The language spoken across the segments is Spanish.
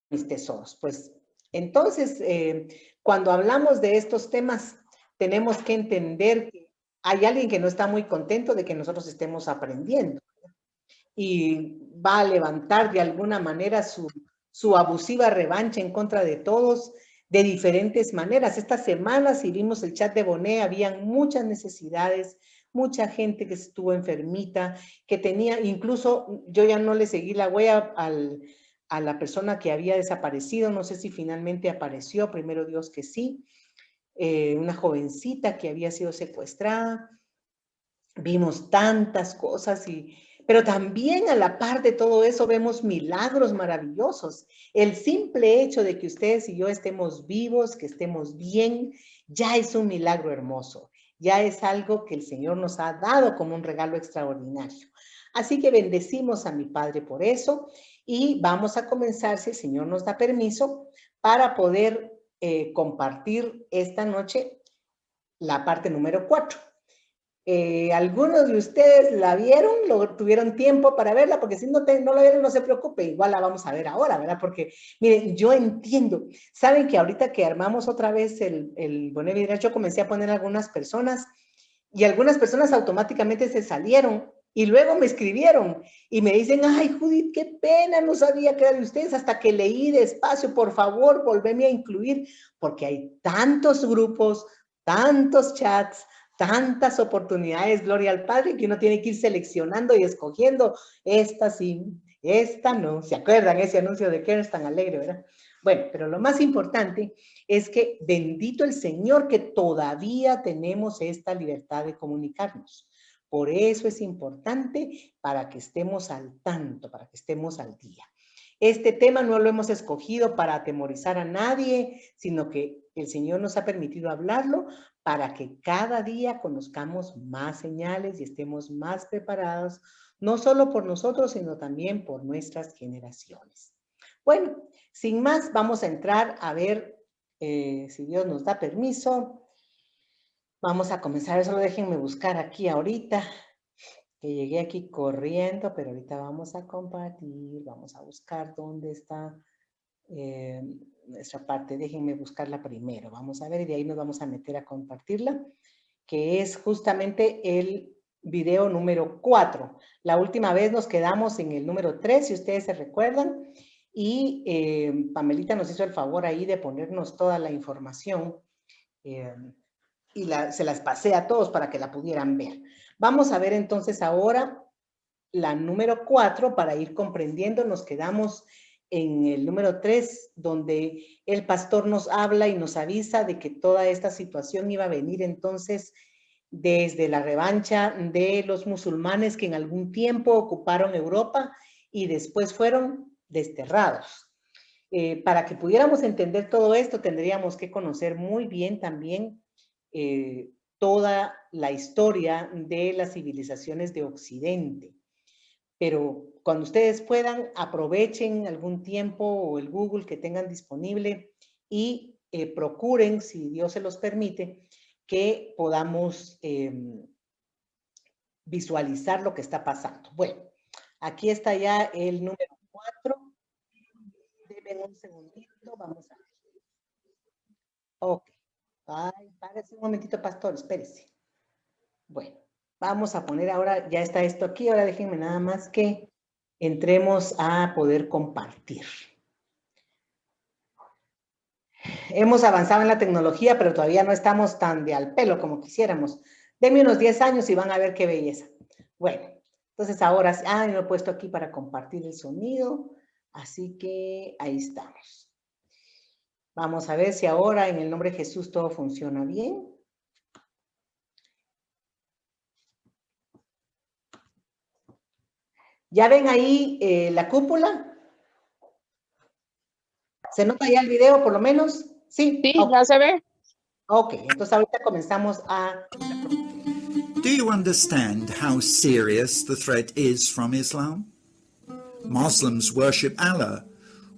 mis tesoros. Pues entonces, cuando hablamos de estos temas, tenemos que entender que hay alguien que no está muy contento de que nosotros estemos aprendiendo y va a levantar de alguna manera su abusiva revancha en contra de todos de diferentes maneras. Esta semana, si vimos el chat de Bonet, habían muchas necesidades, mucha gente que estuvo enfermita, que tenía, incluso yo ya no le seguí la huella a la persona que había desaparecido, no sé si finalmente apareció, primero Dios que sí, una jovencita que había sido secuestrada. Vimos tantas cosas, pero también a la par de todo eso vemos milagros maravillosos. El simple hecho de que ustedes y yo estemos vivos, que estemos bien, ya es un milagro hermoso. Ya es algo que el Señor nos ha dado como un regalo extraordinario. Así que bendecimos a mi Padre por eso y vamos a comenzar, si el Señor nos da permiso, para poder compartir esta noche la parte número 4. Algunos de ustedes la vieron, tuvieron tiempo para verla, porque si no la vieron, no se preocupe, igual la vamos a ver ahora, ¿verdad? Porque, miren, yo entiendo, saben que ahorita que armamos otra vez el Bonet Vidriera, yo comencé a poner algunas personas, y algunas personas automáticamente se salieron, y luego me escribieron, y me dicen, ay, Judith, qué pena, no sabía que era de ustedes, hasta que leí despacio, por favor, volveme a incluir, porque hay tantos grupos, tantos chats, tantas oportunidades, gloria al Padre, que uno tiene que ir seleccionando y escogiendo, esta sí, esta no. ¿Se acuerdan ese anuncio de Kern tan alegre, verdad? Bueno, pero lo más importante es que bendito el Señor que todavía tenemos esta libertad de comunicarnos. Por eso es importante para que estemos al tanto, para que estemos al día. Este tema no lo hemos escogido para atemorizar a nadie, sino que el Señor nos ha permitido hablarlo para que cada día conozcamos más señales y estemos más preparados, no solo por nosotros, sino también por nuestras generaciones. Bueno, sin más, vamos a entrar a ver, si Dios nos da permiso. Vamos a comenzar, solo déjenme buscar aquí ahorita, que llegué aquí corriendo, pero ahorita vamos a compartir, vamos a buscar dónde está nuestra parte. Déjenme buscarla primero, vamos a ver, y de ahí nos vamos a meter a compartirla, que es justamente el video número 4. La última vez nos quedamos en el número 3, si ustedes se recuerdan, y Pamelita nos hizo el favor ahí de ponernos toda la información y se las pasé a todos para que la pudieran ver. Vamos a ver entonces ahora la número 4 para ir comprendiendo. Nos quedamos en el número 3, donde el pastor nos habla y nos avisa de que toda esta situación iba a venir entonces desde la revancha de los musulmanes que en algún tiempo ocuparon Europa y después fueron desterrados. Para que pudiéramos entender todo esto, tendríamos que conocer muy bien también toda la historia de las civilizaciones de Occidente. Pero cuando ustedes puedan, aprovechen algún tiempo o el Google que tengan disponible y procuren, si Dios se los permite, que podamos visualizar lo que está pasando. Bueno, aquí está ya el número 4. Denme un segundito, vamos a ver. Ok. Ay, párese un momentito, pastor, espérese. Bueno, vamos a poner ahora, ya está esto aquí, ahora déjenme nada más que entremos a poder compartir. Hemos avanzado en la tecnología, pero todavía no estamos tan de al pelo como quisiéramos. Denme unos 10 años y van a ver qué belleza. Bueno, entonces ahora, lo he puesto aquí para compartir el sonido, así que ahí estamos. Vamos a ver si ahora en el nombre de Jesús todo funciona bien. ¿Ya ven ahí la cúpula? ¿Se nota ya el video por lo menos? Sí. Sí, okay. Ya se ve. Ok, entonces ahorita comenzamos a... Do you understand how serious the threat is from Islam? Muslims worship Allah,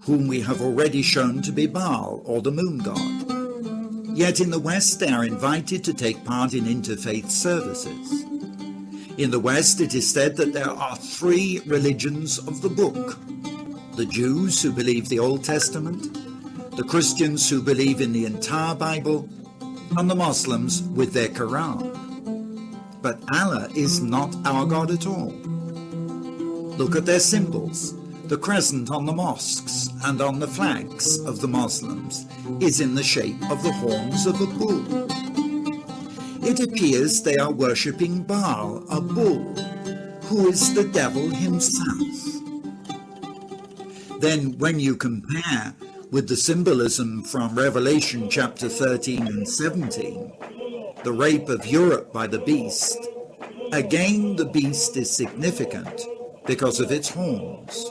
whom we have already shown to be Baal, or the moon god. Yet in the West they are invited to take part in interfaith services. In the West it is said that there are 3 religions of the book: the Jews who believe the Old Testament, the Christians who believe in the entire Bible, and the Muslims with their Quran. But Allah is not our God at all. Look at their symbols. The crescent on the mosques and on the flags of the Muslims is in the shape of the horns of a bull. It appears they are worshipping Baal, a bull, who is the devil himself. Then when you compare with the symbolism from Revelation chapter 13 and 17, the rape of Europe by the beast, again the beast is significant because of its horns.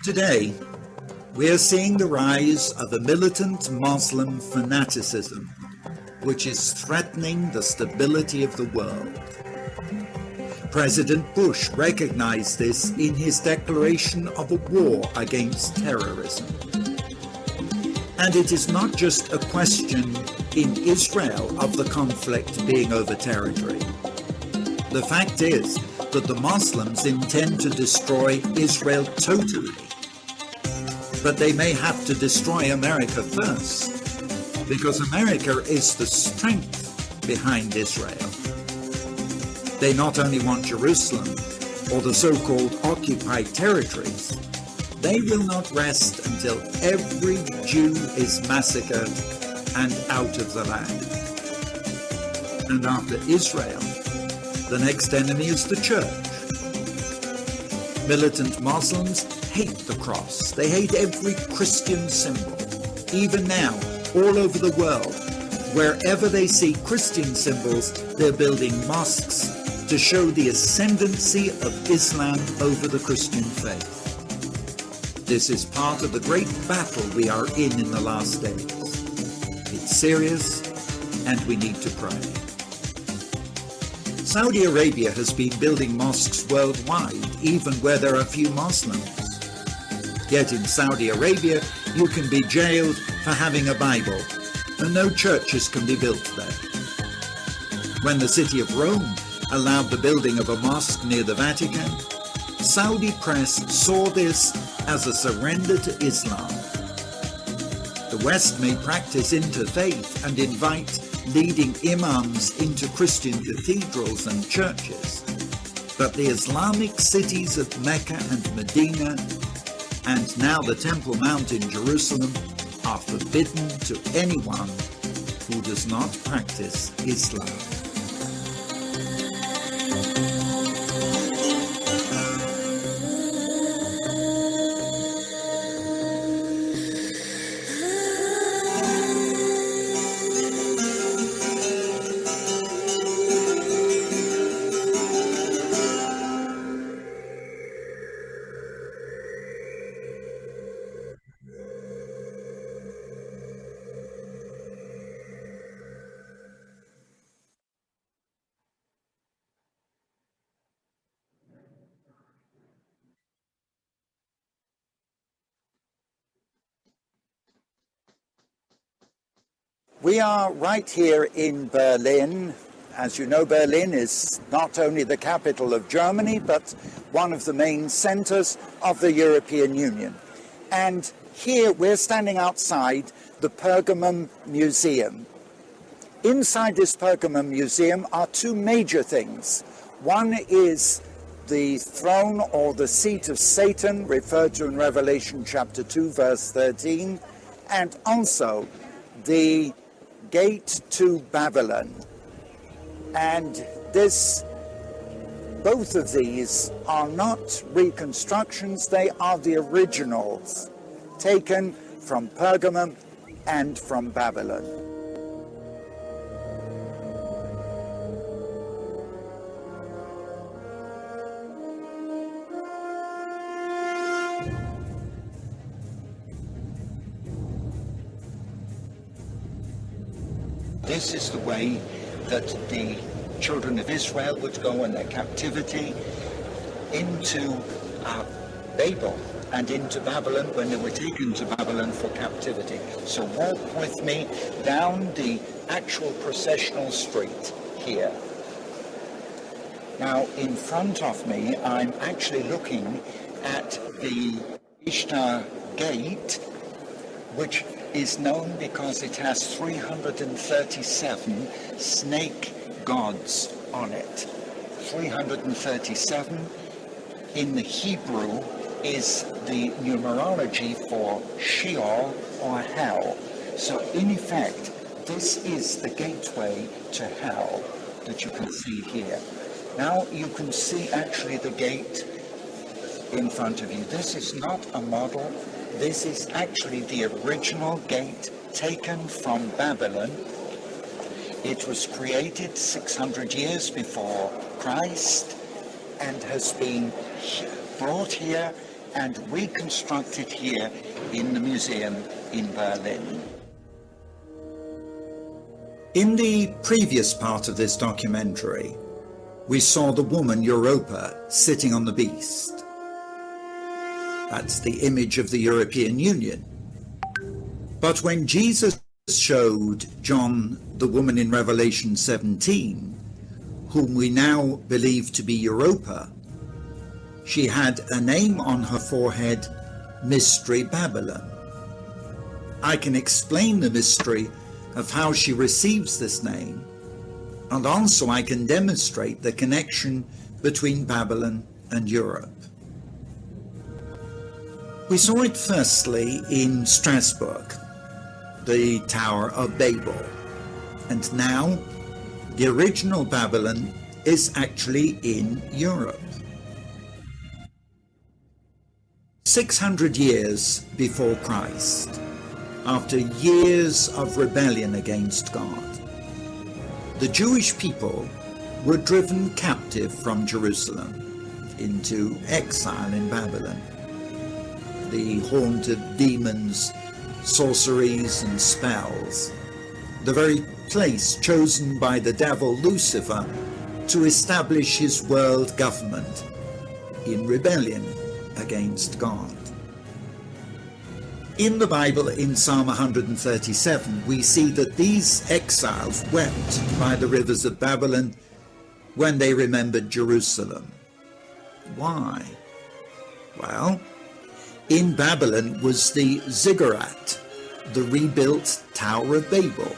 Today, we are seeing the rise of a militant Muslim fanaticism, which is threatening the stability of the world. President Bush recognized this in his declaration of a war against terrorism. And it is not just a question in Israel of the conflict being over territory. The fact is that the Muslims intend to destroy Israel totally. But they may have to destroy America first, because America is the strength behind Israel. They not only want Jerusalem or the so-called occupied territories, they will not rest until every Jew is massacred and out of the land. And after Israel, the next enemy is the church. Militant Muslims hate the cross. They hate every Christian symbol. Even now, all over the world, wherever they see Christian symbols, they're building mosques to show the ascendancy of Islam over the Christian faith. This is part of the great battle we are in the last days. It's serious, and we need to pray. Saudi Arabia has been building mosques worldwide, even where there are few Muslims. Yet in Saudi Arabia, you can be jailed for having a Bible, and no churches can be built there. When the city of Rome allowed the building of a mosque near the Vatican, Saudi press saw this as a surrender to Islam. The West may practice interfaith and invite leading imams into Christian cathedrals and churches, but the Islamic cities of Mecca and Medina, and now the Temple Mount in Jerusalem, are forbidden to anyone who does not practice Islam. We are right here in Berlin. As you know, Berlin is not only the capital of Germany, but one of the main centers of the European Union. And here we're standing outside the Pergamum Museum. Inside this Pergamum Museum are two major things. One is the throne or the seat of Satan, referred to in Revelation chapter 2, verse 13, and also the gate to Babylon. And both of these are not reconstructions, they are the originals, taken from Pergamum and from Babylon. this is the way that the children of Israel would go in their captivity into Babel and into Babylon when they were taken to Babylon for captivity. So walk with me down the actual processional street here. Now, in front of me, I'm actually looking at the Ishtar Gate, which is known because it has 337 snake gods on it. 337 in the Hebrew is the numerology for Sheol or hell. So in effect, this is the gateway to hell that you can see here. Now you can see actually the gate in front of you. This is not a model. This is actually the original gate taken from Babylon. It was created 600 years before Christ and has been brought here and reconstructed here in the museum in Berlin. In the previous part of this documentary, we saw the woman Europa sitting on the beast. That's the image of the European Union. But when Jesus showed John the woman in Revelation 17, whom we now believe to be Europa, she had a name on her forehead, Mystery Babylon. I can explain the mystery of how she receives this name, and also I can demonstrate the connection between Babylon and Europe. We saw it firstly in Strasbourg, the Tower of Babel, and now the original Babylon is actually in Europe. 600 years before Christ, after years of rebellion against God, the Jewish people were driven captive from Jerusalem into exile in Babylon. The haunt of demons, sorceries and spells, the very place chosen by the devil Lucifer to establish his world government in rebellion against God. In the Bible, in Psalm 137, we see that these exiles wept by the rivers of Babylon when they remembered Jerusalem. Why? Well, in Babylon was the ziggurat, the rebuilt Tower of Babel,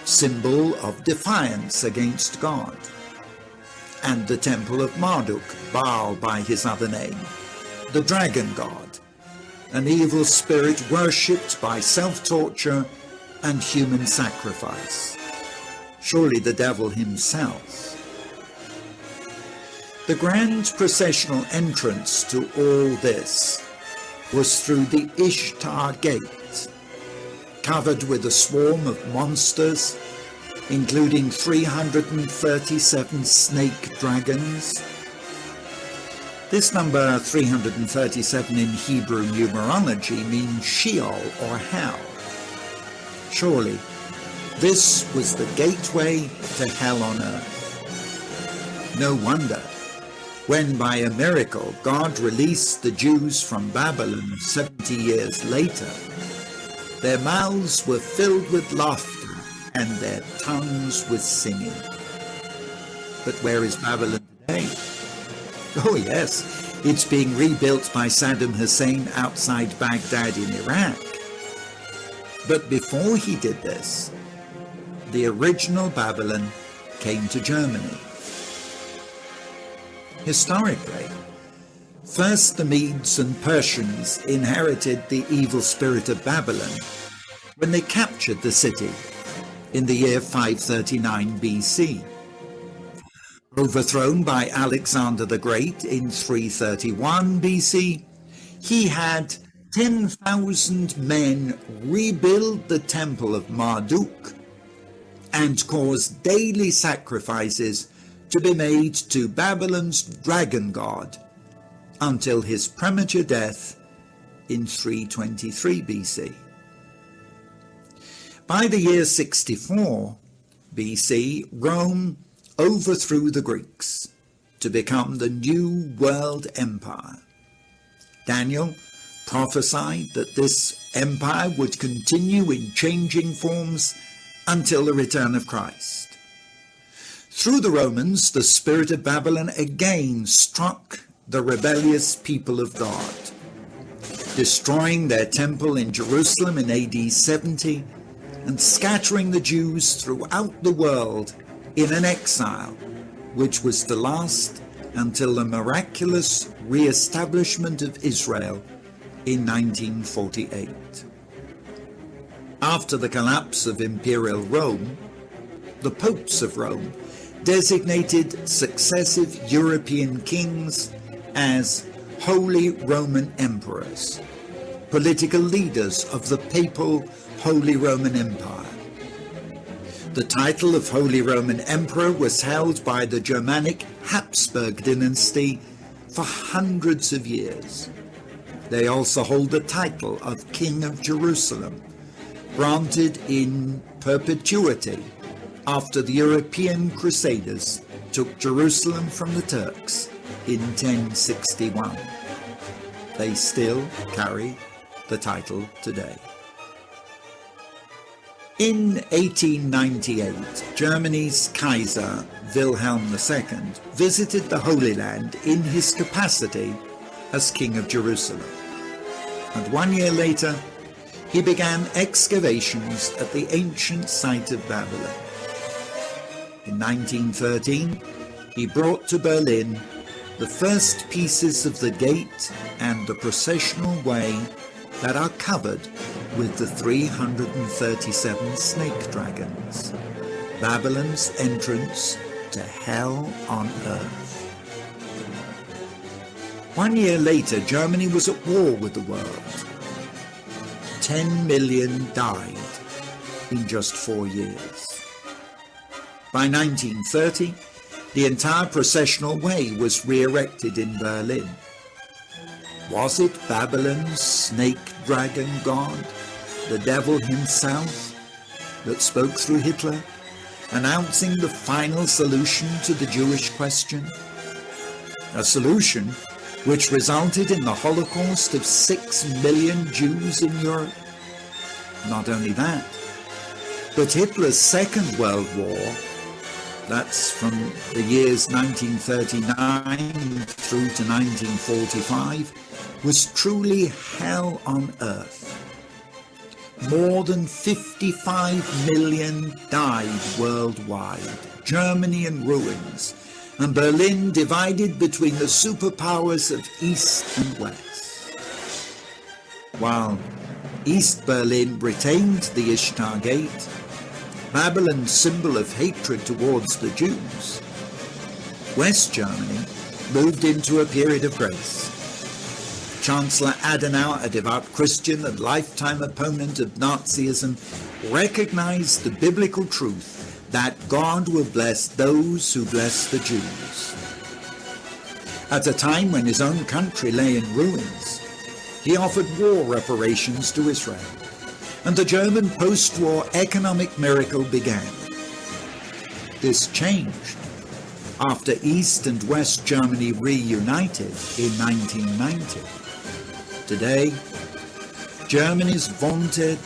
symbol of defiance against God, and the temple of Marduk, Baal by his other name, the dragon god, an evil spirit worshipped by self-torture and human sacrifice. Surely the devil himself. The grand processional entrance to all this was through the Ishtar Gate, covered with a swarm of monsters, including 337 snake dragons. This number 337 in Hebrew numerology means Sheol or hell. Surely, this was the gateway to hell on earth. No wonder, when by a miracle God released the Jews from Babylon 70 years later, their mouths were filled with laughter and their tongues with singing. But where is Babylon today? Oh yes, it's being rebuilt by Saddam Hussein outside Baghdad in Iraq. But before he did this, the original Babylon came to Germany. Historically, first the Medes and Persians inherited the evil spirit of Babylon when they captured the city in the year 539 BC. Overthrown by Alexander the Great in 331 BC, he had 10,000 men rebuild the temple of Marduk and cause daily sacrifices to be made to Babylon's dragon god until his premature death in 323 BC. By the year 64, BC, Rome overthrew the Greeks to become the new world empire. Daniel prophesied that this empire would continue in changing forms until the return of Christ. Through the Romans, the spirit of Babylon again struck the rebellious people of God, destroying their temple in Jerusalem in AD 70 and scattering the Jews throughout the world in an exile, which was to last until the miraculous re-establishment of Israel in 1948. After the collapse of Imperial Rome, the popes of Rome designated successive European kings as Holy Roman Emperors, political leaders of the papal Holy Roman Empire. The title of Holy Roman Emperor was held by the Germanic Habsburg dynasty for hundreds of years. They also hold the title of King of Jerusalem, granted in perpetuity after the European Crusaders took Jerusalem from the Turks in 1061. They still carry the title today. In 1898, Germany's Kaiser Wilhelm II visited the Holy Land in his capacity as King of Jerusalem. And 1 year later, he began excavations at the ancient site of Babylon. In 1913, he brought to Berlin the first pieces of the gate and the processional way that are covered with the 337 snake dragons, Babylon's entrance to hell on earth. 1 year later, Germany was at war with the world. 10 million died in just 4 years. By 1930, the entire processional way was re-erected in Berlin. Was it Babylon's snake dragon god, the devil himself, that spoke through Hitler, announcing the final solution to the Jewish question? A solution which resulted in the Holocaust of 6 million Jews in Europe. Not only that, but Hitler's Second World War, that's from the years 1939 through to 1945, was truly hell on earth. More than 55 million died worldwide, Germany in ruins, and Berlin divided between the superpowers of East and West. While East Berlin retained the Ishtar Gate, Babylon's symbol of hatred towards the Jews, West Germany moved into a period of grace. Chancellor Adenauer, a devout Christian and lifetime opponent of Nazism, recognized the biblical truth that God will bless those who bless the Jews. At a time when his own country lay in ruins, he offered war reparations to Israel, and the German post-war economic miracle began. This changed after East and West Germany reunited in 1990. Today, Germany's vaunted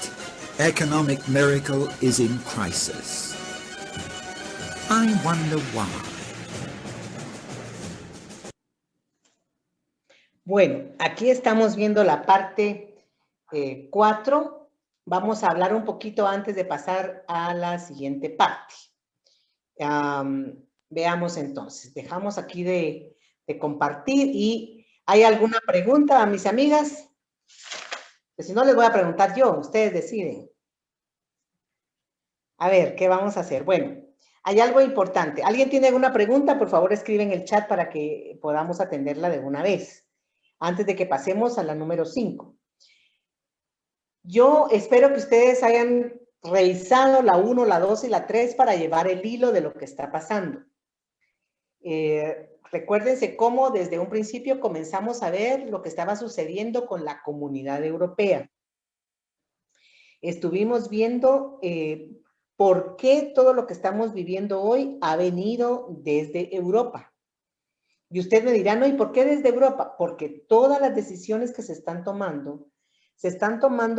economic miracle is in crisis. I wonder why. Bueno, aquí estamos viendo la parte 4. Vamos a hablar un poquito antes de pasar a la siguiente parte. Veamos entonces. Dejamos aquí de compartir y ¿hay alguna pregunta a mis amigas? Pues si no, les voy a preguntar yo. Ustedes deciden. A ver, ¿qué vamos a hacer? Bueno, hay algo importante. ¿Alguien tiene alguna pregunta? Por favor, escribe en el chat para que podamos atenderla de una vez, antes de que pasemos a la número 5. Yo espero que ustedes hayan revisado la 1, la 2 y la 3 para llevar el hilo de lo que está pasando. Recuérdense cómo desde un principio comenzamos a ver lo que estaba sucediendo con la Comunidad Europea. Estuvimos viendo ¿por qué todo lo que estamos viviendo hoy ha venido desde Europa? Y usted me dirá, no, ¿y por qué desde Europa? Porque todas las decisiones que se están tomando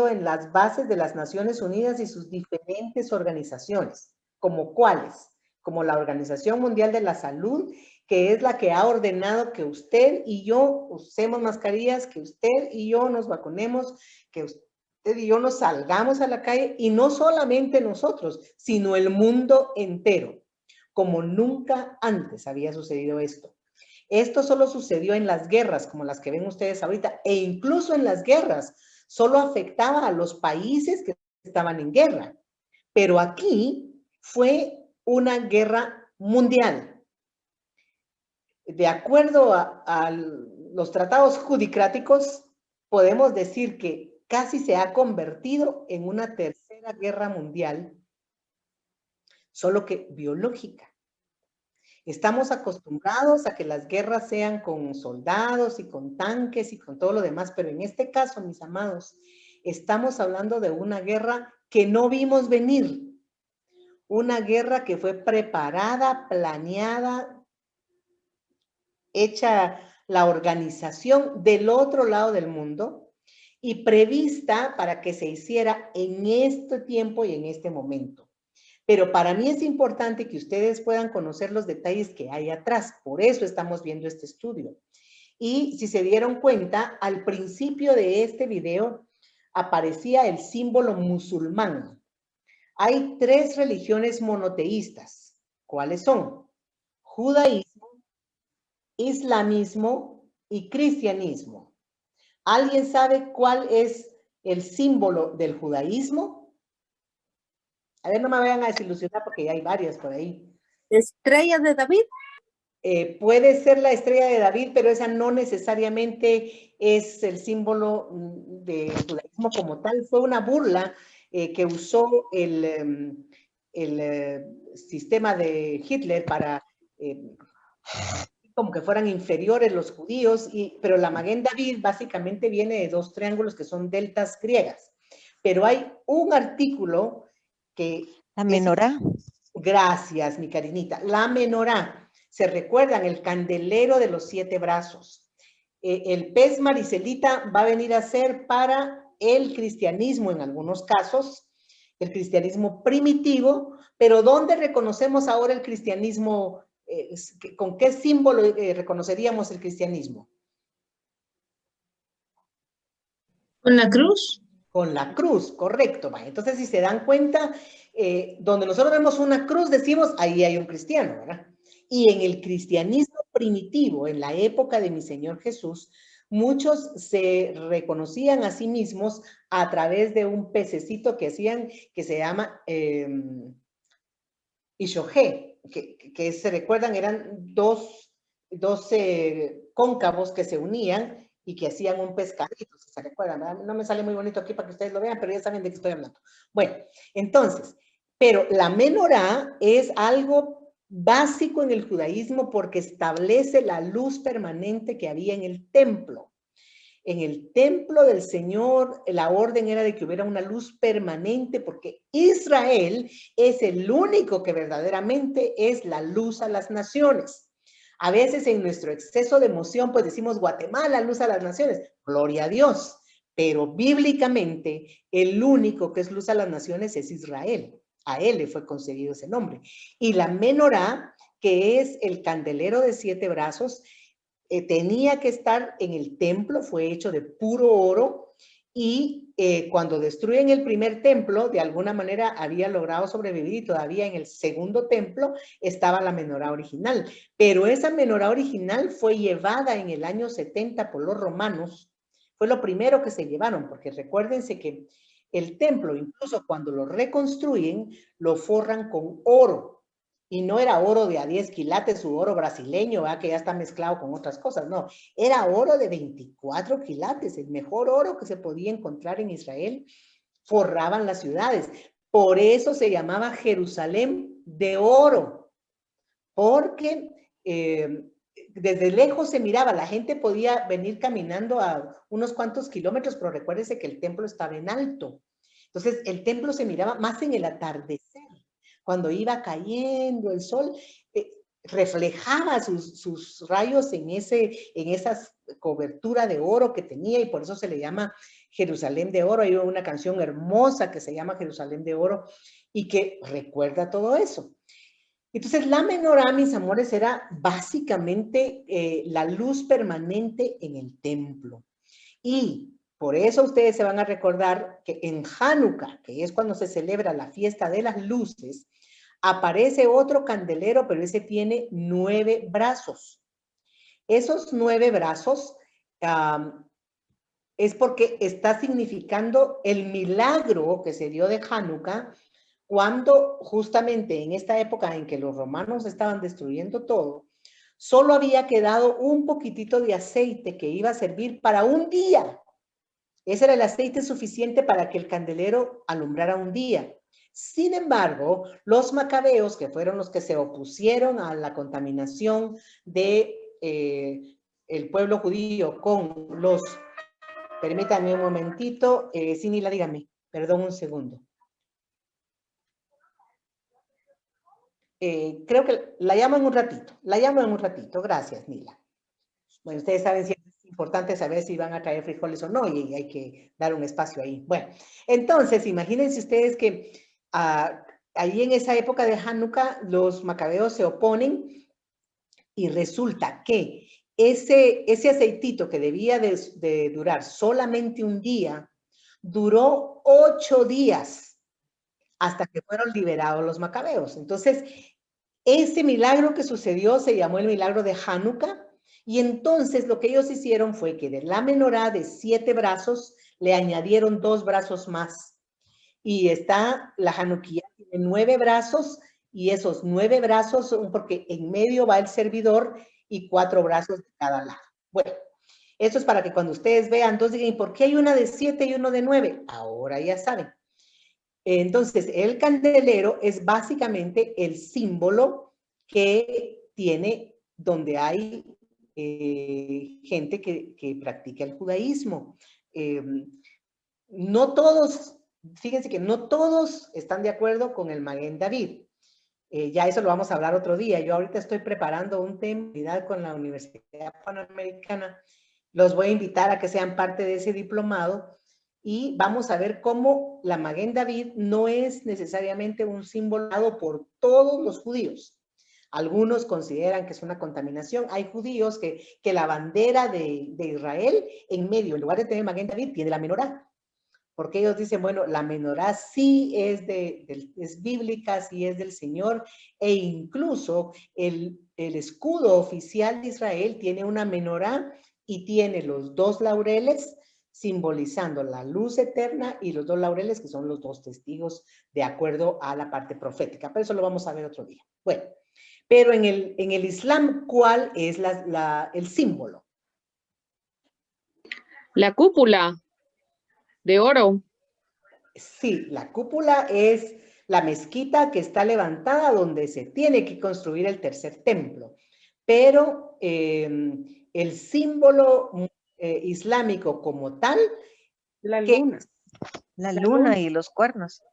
en las bases de las Naciones Unidas y sus diferentes organizaciones. ¿Como cuáles? Como la Organización Mundial de la Salud, que es la que ha ordenado que usted y yo usemos mascarillas, que usted y yo nos vacunemos, que usted y yo nos salgamos a la calle, y no solamente nosotros, sino el mundo entero, como nunca antes había sucedido esto. Esto solo sucedió en las guerras, como las que ven ustedes ahorita, e incluso en las guerras solo afectaba a los países que estaban en guerra. Pero aquí fue una guerra mundial. De acuerdo a los tratados judicráticos, podemos decir que casi se ha convertido en una tercera guerra mundial, solo que biológica. Estamos acostumbrados a que las guerras sean con soldados y con tanques y con todo lo demás, pero en este caso, mis amados, estamos hablando de una guerra que no vimos venir, una guerra que fue preparada, planeada, hecha la organización del otro lado del mundo y prevista para que se hiciera en este tiempo y en este momento. Pero para mí es importante que ustedes puedan conocer los detalles que hay atrás. Por eso estamos viendo este estudio. Y si se dieron cuenta, al principio de este video aparecía el símbolo musulmán. Hay 3 religiones monoteístas. ¿Cuáles son? Judaísmo, islamismo y cristianismo. ¿Alguien sabe cuál es el símbolo del judaísmo? A ver, no me vayan a desilusionar porque ya hay varias por ahí. ¿Estrella de David? Puede ser la estrella de David, pero esa no necesariamente es el símbolo del judaísmo como tal. Fue una burla que usó el sistema de Hitler para como que fueran inferiores los judíos, pero la Maguen David básicamente viene de 2 triángulos que son deltas griegas. Pero hay un artículo que... La menorá. Gracias, mi carinita. La menorá. ¿Se recuerdan? El candelero de los 7 brazos. El pez maricelita va a venir a ser para el cristianismo en algunos casos, el cristianismo primitivo, pero ¿dónde reconocemos ahora el cristianismo? ¿Con qué símbolo reconoceríamos el cristianismo? ¿Con la cruz? Con la cruz, correcto. Entonces, si se dan cuenta, donde nosotros vemos una cruz, decimos, ahí hay un cristiano, ¿verdad? Y en el cristianismo primitivo, en la época de mi Señor Jesús, muchos se reconocían a sí mismos a través de un pececito que hacían, que se llama Ishogé, que se recuerdan, eran dos cóncavos que se unían y que hacían un pescadito, si se recuerdan, ¿verdad? No me sale muy bonito aquí para que ustedes lo vean, pero ya saben de qué estoy hablando. Bueno, entonces, pero la menorá es algo básico en el judaísmo porque establece la luz permanente que había en el templo. En el templo del Señor, la orden era de que hubiera una luz permanente porque Israel es el único que verdaderamente es la luz a las naciones. A veces en nuestro exceso de emoción, pues decimos Guatemala, luz a las naciones. Gloria a Dios. Pero bíblicamente, el único que es luz a las naciones es Israel. A él le fue concedido ese nombre. Y la menorá, que es el candelero de 7 brazos, tenía que estar en el templo, fue hecho de puro oro, y cuando destruyen el primer templo, de alguna manera había logrado sobrevivir, y todavía en el segundo templo estaba la menorá original. Pero esa menorá original fue llevada en el año 70 por los romanos, fue lo primero que se llevaron, porque recuérdense que el templo, incluso cuando lo reconstruyen, lo forran con oro. Y no era oro de a 10 quilates, su oro brasileño, ¿verdad? Que ya está mezclado con otras cosas, no. Era oro de 24 quilates, el mejor oro que se podía encontrar en Israel. Forraban las ciudades. Por eso se llamaba Jerusalén de oro, porque desde lejos se miraba, la gente podía venir caminando a unos cuantos kilómetros, pero recuérdese que el templo estaba en alto. Entonces, el templo se miraba más en el atardecer. cuando iba cayendo el sol, reflejaba sus rayos en esa cobertura de oro que tenía, y por eso se le llama Jerusalén de Oro. Hay una canción hermosa que se llama Jerusalén de Oro y que recuerda todo eso. Entonces, la menorá, mis amores, era básicamente la luz permanente en el templo. Y por eso ustedes se van a recordar que en Hanukkah, que es cuando se celebra la fiesta de las luces, aparece otro candelero, pero ese tiene 9 brazos. Esos 9 brazos es porque está significando el milagro que se dio de Hanukkah, cuando justamente en esta época en que los romanos estaban destruyendo todo, solo había quedado un poquitito de aceite que iba a servir para un día. Ese era el aceite suficiente para que el candelero alumbrara un día. Sin embargo, los macabeos, que fueron los que se opusieron a la contaminación de el pueblo judío con los... Permítanme un momentito. Sinila, dígame. Perdón, un segundo. Creo que la llamo en un ratito. La llamo en un ratito. Gracias, Nila. Bueno, ustedes saben si es importante saber si van a traer frijoles o no, y hay que dar un espacio ahí. Bueno, entonces, imagínense ustedes que ahí en esa época de Hanukkah, los macabeos se oponen y resulta que ese aceitito que debía de durar solamente un día, duró 8 días hasta que fueron liberados los macabeos. Entonces, ese milagro que sucedió se llamó el milagro de Hanukkah, y entonces lo que ellos hicieron fue que de la menorá de 7 brazos le añadieron 2 brazos más. Y está la Hanukkah, tiene 9 brazos, y esos 9 brazos son porque en medio va el servidor y 4 brazos de cada lado. Bueno, eso es para que cuando ustedes vean, entonces digan, ¿por qué hay una de 7 y uno de 9? Ahora ya saben. Entonces, el candelero es básicamente el símbolo que tiene donde hay gente que practica el judaísmo. No todos, fíjense que no todos están de acuerdo con el Maguen David. Ya eso lo vamos a hablar otro día. Yo ahorita estoy preparando un tema con la Universidad Panamericana. Los voy a invitar a que sean parte de ese diplomado y vamos a ver cómo la Maguen David no es necesariamente un símbolo dado por todos los judíos. Algunos consideran que es una contaminación. Hay judíos que la bandera de Israel en medio, en lugar de tener Maguen David, tiene la menorá. Porque ellos dicen, bueno, la menorá sí es bíblica, sí es del Señor, e incluso el escudo oficial de Israel tiene una menorá y tiene los 2 laureles simbolizando la luz eterna y los 2 laureles que son los 2 testigos de acuerdo a la parte profética. Pero eso lo vamos a ver otro día. Bueno, pero en el Islam, ¿cuál es el símbolo? La cúpula de oro. Sí, la cúpula es la mezquita que está levantada donde se tiene que construir el tercer templo. Pero el símbolo islámico como tal... La luna. La luna y los cuernos.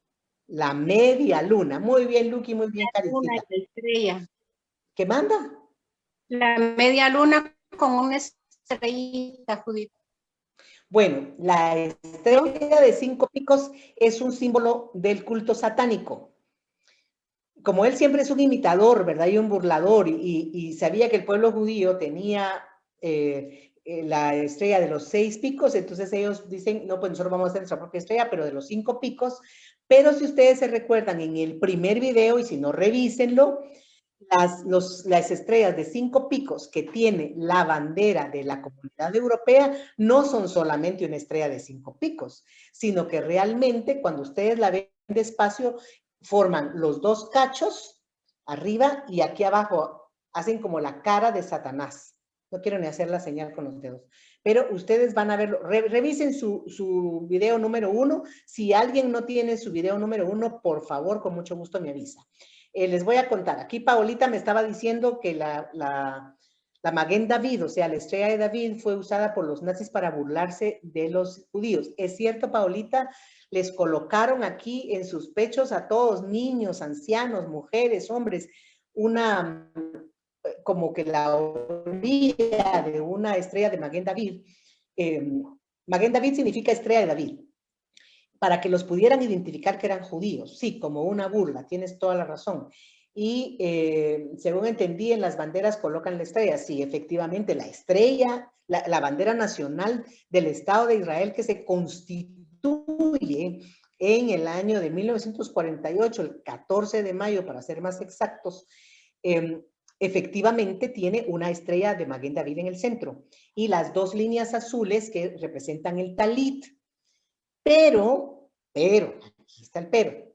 La media luna. Muy bien, Luqui, muy bien, Karencita. La estrella. ¿Qué manda? La media luna con una estrellita, Judith. Bueno, la estrella de 5 picos es un símbolo del culto satánico. Como él siempre es un imitador, ¿verdad? Y un burlador, y sabía que el pueblo judío tenía la estrella de los 6 picos, entonces ellos dicen, no, pues nosotros vamos a hacer nuestra propia estrella, pero de los 5 picos. Pero si ustedes se recuerdan en el primer video, y si no, revísenlo, las estrellas de 5 picos que tiene la bandera de la Comunidad Europea no son solamente una estrella de 5 picos, sino que realmente cuando ustedes la ven despacio, forman los 2 cachos arriba y aquí abajo hacen como la cara de Satanás. No quiero ni hacer la señal con los dedos, pero ustedes van a verlo. Revisen su video número 1. Si alguien no tiene su video número 1, por favor, con mucho gusto me avisa. Les voy a contar. Aquí Paolita me estaba diciendo que la La Maguen David, o sea, la estrella de David, fue usada por los nazis para burlarse de los judíos. Es cierto, Paulita, les colocaron aquí en sus pechos a todos, niños, ancianos, mujeres, hombres, una, como que la orilla de una estrella de Maguen David. Maguen David significa estrella de David, para que los pudieran identificar que eran judíos. Sí, como una burla, tienes toda la razón. Y según entendí, en las banderas colocan la estrella. Sí, efectivamente, la estrella, la bandera nacional del Estado de Israel, que se constituye en el año de 1948, el 14 de mayo, para ser más exactos, efectivamente tiene una estrella de Maguen David en el centro y las dos líneas azules que representan el talit. Pero, aquí está el pero,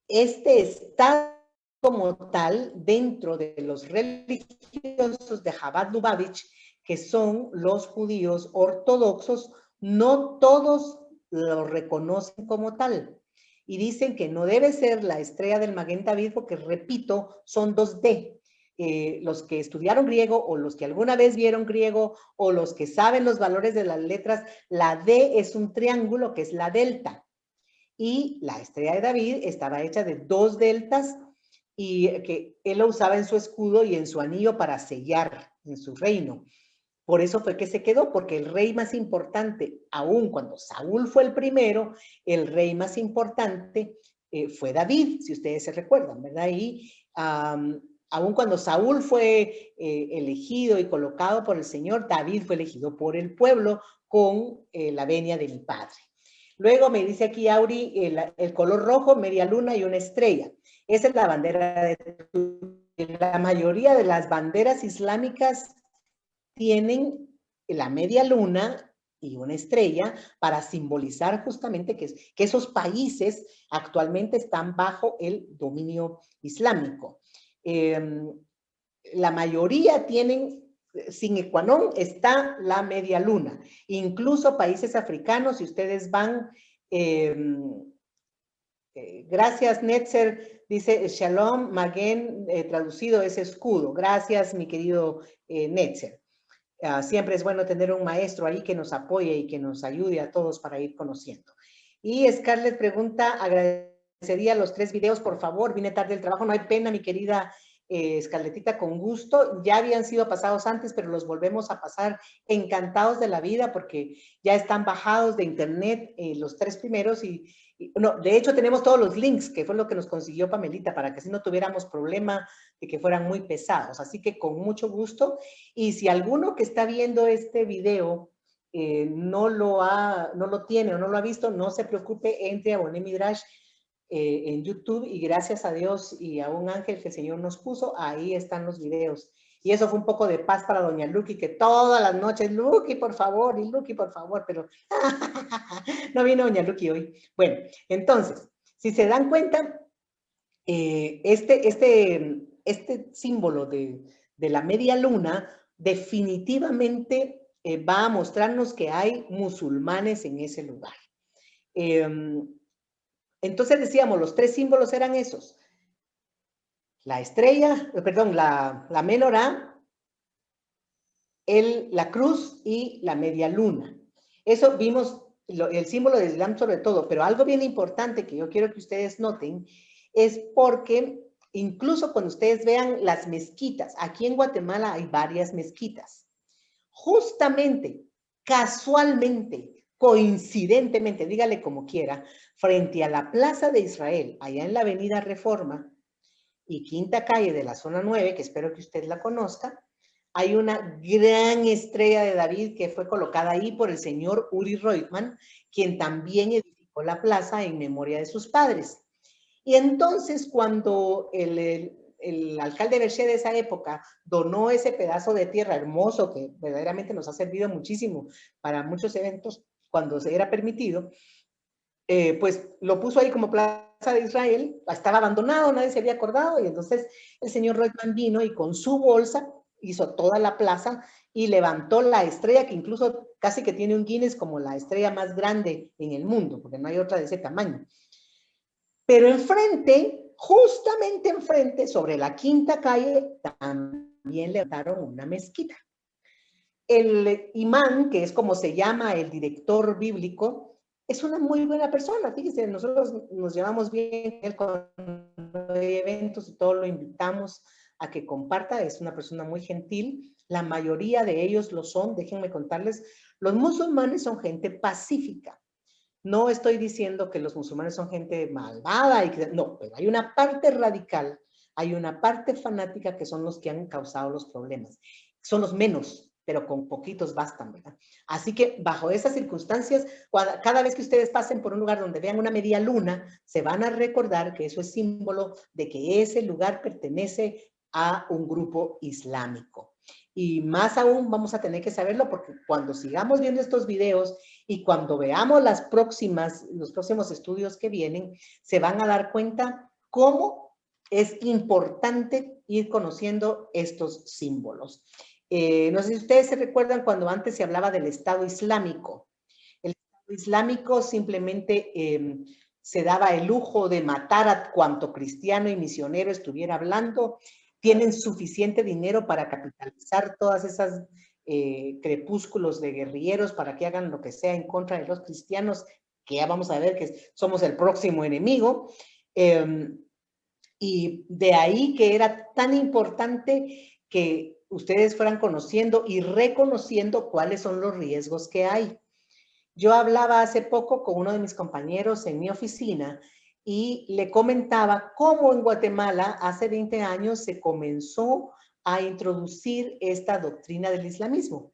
este está como tal dentro de los religiosos de Chabad Lubavitch, que son los judíos ortodoxos. No todos lo reconocen como tal y dicen que no debe ser la estrella del Maguen David porque, repito, son dos D. Los que estudiaron griego o los que alguna vez vieron griego o los que saben los valores de las letras, la D es un triángulo que es la delta. Y la estrella de David estaba hecha de dos deltas y que él lo usaba en su escudo y en su anillo para sellar en su reino. Por eso fue que se quedó, porque el rey más importante, aun cuando Saúl fue el primero, el rey más importante fue David, si ustedes se recuerdan, ¿verdad? Y aun cuando Saúl fue elegido y colocado por el Señor, David fue elegido por el pueblo con la venia de mi padre. Luego me dice aquí Auri, el color rojo, media luna y una estrella. Esa es la bandera de la mayoría de las banderas islámicas tienen la media luna y una estrella para simbolizar justamente que esos países actualmente están bajo el dominio islámico. La mayoría tienen, sin qua non, está la media luna. Incluso países africanos, si ustedes van, gracias Netzer, dice Shalom, Maguen, traducido es escudo. Gracias, mi querido Netzer. Siempre es bueno tener un maestro ahí que nos apoye y que nos ayude a todos para ir conociendo. Y Scarlett pregunta, agradecería los 3 videos, por favor, vine tarde del trabajo, no hay pena, mi querida Scarlettita, con gusto. Ya habían sido pasados antes, pero los volvemos a pasar encantados de la vida porque ya están bajados de internet los 3 primeros no, de hecho tenemos todos los links, que fue lo que nos consiguió Pamelita, para que así no tuviéramos problema de que fueran muy pesados. Así que con mucho gusto. Y si alguno que está viendo este video no lo tiene o no lo ha visto, no se preocupe, entre a Boné Midrash en YouTube y gracias a Dios y a un ángel que el Señor nos puso, ahí están los videos. Y eso fue un poco de paz para doña Lucky, que todas las noches, Lucky, por favor, y Lucky, por favor, pero no vino doña Lucky hoy. Bueno, entonces, si se dan cuenta, este símbolo de la media luna definitivamente va a mostrarnos que hay musulmanes en ese lugar. Entonces decíamos, los 3 símbolos eran esos. La estrella, perdón, la menorá, la cruz y la media luna. Eso vimos el símbolo del Islam sobre todo, pero algo bien importante que yo quiero que ustedes noten es porque incluso cuando ustedes vean las mezquitas, aquí en Guatemala hay varias mezquitas. Justamente, casualmente, coincidentemente, dígale como quiera, frente a la Plaza de Israel, allá en la Avenida Reforma y Quinta Calle de la Zona 9, que espero que usted la conozca, hay una gran estrella de David que fue colocada ahí por el señor Uri Reutemann, quien también edificó la plaza en memoria de sus padres. Y entonces cuando el alcalde Berché de esa época donó ese pedazo de tierra hermoso que verdaderamente nos ha servido muchísimo para muchos eventos cuando se era permitido, pues lo puso ahí como Plaza de Israel, estaba abandonado, nadie se había acordado y entonces el señor Reutemann vino y con su bolsa hizo toda la plaza y levantó la estrella que incluso casi que tiene un Guinness como la estrella más grande en el mundo, porque no hay otra de ese tamaño. Pero enfrente, justamente enfrente, sobre la Quinta Calle, también también levantaron una mezquita. El imán, que es como se llama el director bíblico, es una muy buena persona. Fíjense, nosotros nos llevamos bien con eventos y todo lo invitamos a que comparta. Es una persona muy gentil. La mayoría de ellos lo son. Déjenme contarles, los musulmanes son gente pacífica. No estoy diciendo que los musulmanes son gente malvada, no, pero hay una parte radical, hay una parte fanática que son los que han causado los problemas. Son los menos, pero con poquitos bastan, ¿verdad? Así que bajo esas circunstancias, cada vez que ustedes pasen por un lugar donde vean una media luna, se van a recordar que eso es símbolo de que ese lugar pertenece a un grupo islámico. Y más aún vamos a tener que saberlo porque cuando sigamos viendo estos videos y cuando veamos los próximos estudios que vienen, se van a dar cuenta cómo es importante ir conociendo estos símbolos. No sé si ustedes se recuerdan cuando antes se hablaba del Estado Islámico. El Estado Islámico simplemente se daba el lujo de matar a cuanto cristiano y misionero estuviera hablando. Tienen suficiente dinero para capitalizar todas esas crepúsculos de guerrilleros para que hagan lo que sea en contra de los cristianos, que ya vamos a ver que somos el próximo enemigo. Y de ahí que era tan importante que ustedes fueran conociendo y reconociendo cuáles son los riesgos que hay. Yo hablaba hace poco con uno de mis compañeros en mi oficina y le comentaba cómo en Guatemala hace 20 años se comenzó a introducir esta doctrina del islamismo.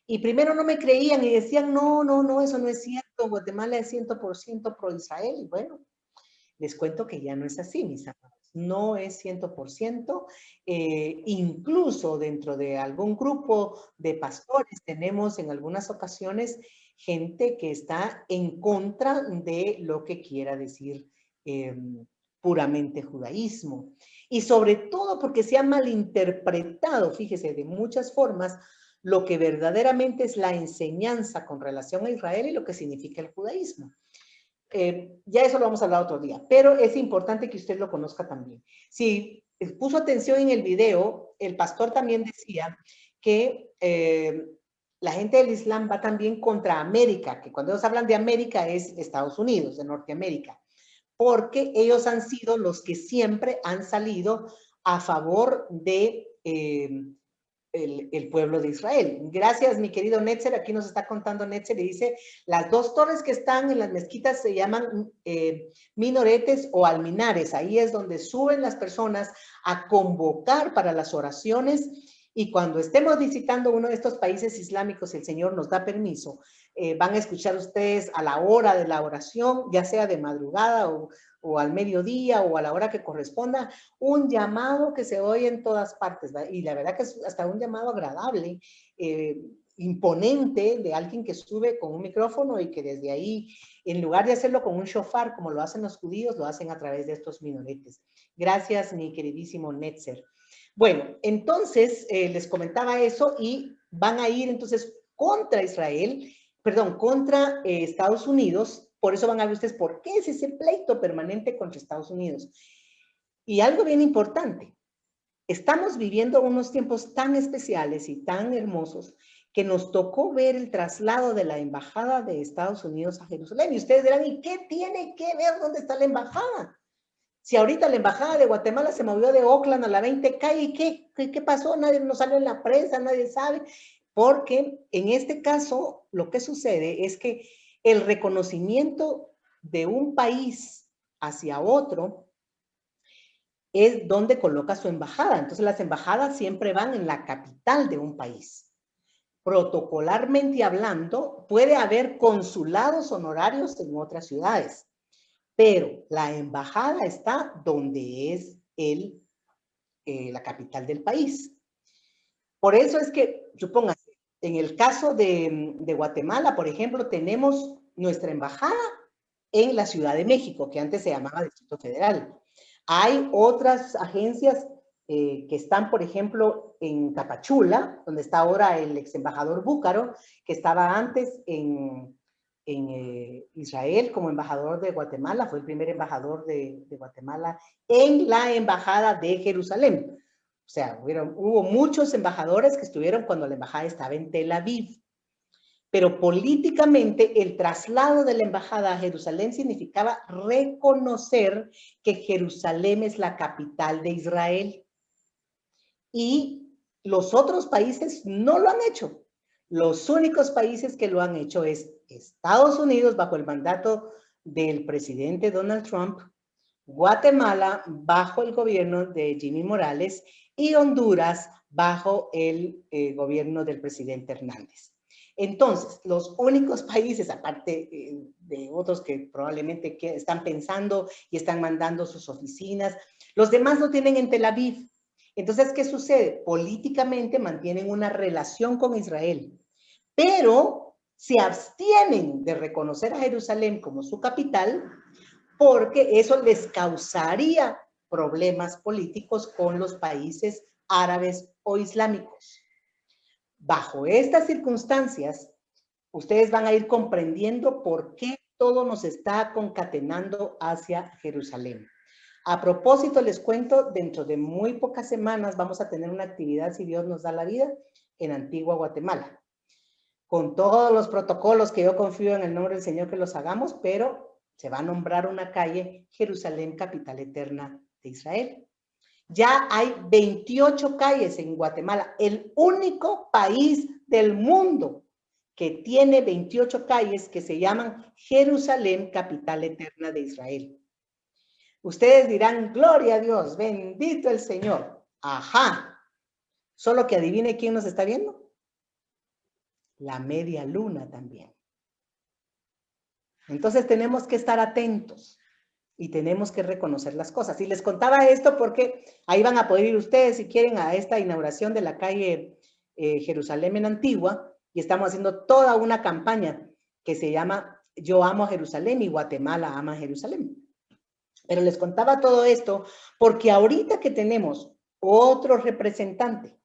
Y primero no me creían y decían, no, eso no es cierto, Guatemala es 100% pro Israel. Y bueno, les cuento que ya no es así, mis amados. No es 100%. Incluso dentro de algún grupo de pastores tenemos en algunas ocasiones gente que está en contra de lo que quiera decir puramente judaísmo. Y sobre todo porque se ha malinterpretado, fíjese, de muchas formas, lo que verdaderamente es la enseñanza con relación a Israel y lo que significa el judaísmo. Ya eso lo vamos a hablar otro día, pero es importante que usted lo conozca también. Si puso atención en el video, el pastor también decía que la gente del Islam va también contra América, que cuando ellos hablan de América es Estados Unidos, de Norteamérica, porque ellos han sido los que siempre han salido a favor de el pueblo de Israel. Gracias, mi querido Netzer. Aquí nos está contando Netzer y dice, las dos torres que están en las mezquitas se llaman minaretes o alminares. Ahí es donde suben las personas a convocar para las oraciones. Y cuando estemos visitando uno de estos países islámicos, el Señor nos da permiso, van a escuchar ustedes a la hora de la oración, ya sea de madrugada o al mediodía o a la hora que corresponda, un llamado que se oye en todas partes, ¿verdad? Y la verdad que es hasta un llamado agradable, imponente, de alguien que sube con un micrófono y que desde ahí, en lugar de hacerlo con un shofar, como lo hacen los judíos, lo hacen a través de estos minaretes. Gracias, mi queridísimo Netzer. Bueno, entonces les comentaba eso y van a ir entonces contra Israel, perdón, contra Estados Unidos. Por eso van a ver ustedes por qué es ese pleito permanente contra Estados Unidos. Y algo bien importante, estamos viviendo unos tiempos tan especiales y tan hermosos que nos tocó ver el traslado de la embajada de Estados Unidos a Jerusalén. Y ustedes dirán, ¿y qué tiene que ver dónde está la embajada? Si ahorita la embajada de Guatemala se movió de Oakland a la 20K, ¿y qué pasó? Nadie nos salió en la prensa, nadie sabe. Porque en este caso lo que sucede es que el reconocimiento de un país hacia otro es donde coloca su embajada. Entonces las embajadas siempre van en la capital de un país. Protocolarmente hablando, puede haber consulados honorarios en otras ciudades, pero la embajada está donde es la capital del país. Por eso es que, supóngase, en el caso de Guatemala, por ejemplo, tenemos nuestra embajada en la Ciudad de México, que antes se llamaba Distrito Federal. Hay otras agencias que están, por ejemplo, en Tapachula, donde está ahora el ex embajador Búcaro, que estaba antes en Israel como embajador de Guatemala, fue el primer embajador de Guatemala en la embajada de Jerusalén. O sea, hubo muchos embajadores que estuvieron cuando la embajada estaba en Tel Aviv. Pero políticamente el traslado de la embajada a Jerusalén significaba reconocer que Jerusalén es la capital de Israel. Y los otros países no lo han hecho. Los únicos países que lo han hecho es Estados Unidos bajo el mandato del presidente Donald Trump, Guatemala bajo el gobierno de Jimmy Morales y Honduras bajo el gobierno del presidente Hernández. Entonces, los únicos países, aparte de otros que probablemente están pensando y están mandando sus oficinas, los demás no tienen en Tel Aviv. Entonces, ¿qué sucede? Políticamente mantienen una relación con Israel, pero se abstienen de reconocer a Jerusalén como su capital porque eso les causaría problemas políticos con los países árabes o islámicos. Bajo estas circunstancias, ustedes van a ir comprendiendo por qué todo nos está concatenando hacia Jerusalén. A propósito, les cuento, dentro de muy pocas semanas vamos a tener una actividad, si Dios nos da la vida, en Antigua Guatemala. Con todos los protocolos que yo confío en el nombre del Señor que los hagamos, pero se va a nombrar una calle Jerusalén, capital eterna de Israel. Ya hay 28 calles en Guatemala, el único país del mundo que tiene 28 calles que se llaman Jerusalén, capital eterna de Israel. Ustedes dirán, gloria a Dios, bendito el Señor. Ajá. Solo que adivine quién nos está viendo. La media luna también. Entonces tenemos que estar atentos y tenemos que reconocer las cosas. Y les contaba esto porque ahí van a poder ir ustedes si quieren a esta inauguración de la calle Jerusalén en Antigua, y estamos haciendo toda una campaña que se llama Yo amo a Jerusalén y Guatemala ama a Jerusalén. Pero les contaba todo esto porque ahorita que tenemos otro representante,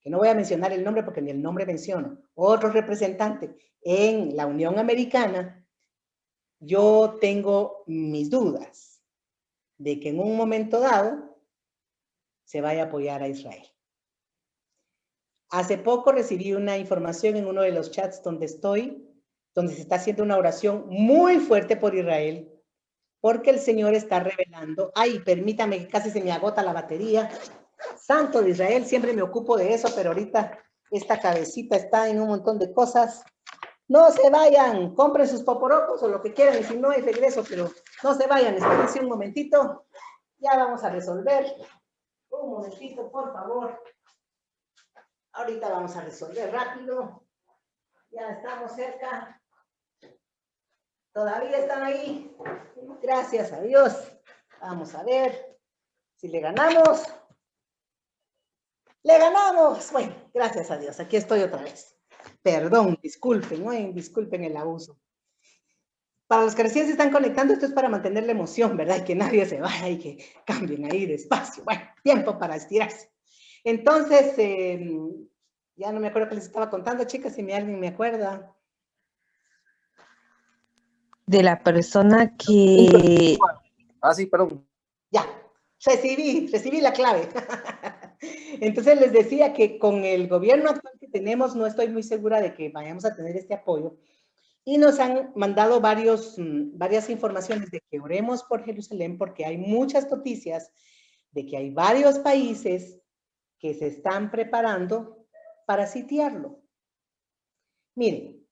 que no voy a mencionar el nombre porque ni el nombre menciono, otro representante en la Unión Americana, yo tengo mis dudas de que en un momento dado se vaya a apoyar a Israel. Hace poco recibí una información en uno de los chats donde estoy, donde se está haciendo una oración muy fuerte por Israel, porque el Señor está revelando, ay, permítame que casi se me agota la batería, Santo de Israel, siempre me ocupo de eso, pero ahorita esta cabecita está en un montón de cosas. No se vayan, compren sus poporocos o lo que quieran, y si no hay regreso, pero no se vayan, espérense un momentito, ya vamos a resolver. Un momentito, por favor. Ahorita vamos a resolver rápido. Ya estamos cerca. Todavía están ahí. Gracias a Dios. Vamos a ver si le ganamos. ¡Le ganamos! Bueno, gracias a Dios. Aquí estoy otra vez. Perdón, disculpen, ¿no? Disculpen el abuso. Para los que recién se están conectando, esto es para mantener la emoción, ¿verdad? Y que nadie se vaya y que cambien ahí despacio. Bueno, tiempo para estirarse. Entonces, ya no me acuerdo qué les estaba contando, chicas, si alguien me acuerda. De la persona que... Ah, sí, perdón. Ya, recibí la clave. Entonces les decía que con el gobierno actual que tenemos, no estoy muy segura de que vayamos a tener este apoyo. Y nos han mandado varias informaciones de que oremos por Jerusalén, porque hay muchas noticias de que hay varios países que se están preparando para sitiarlo. Miren,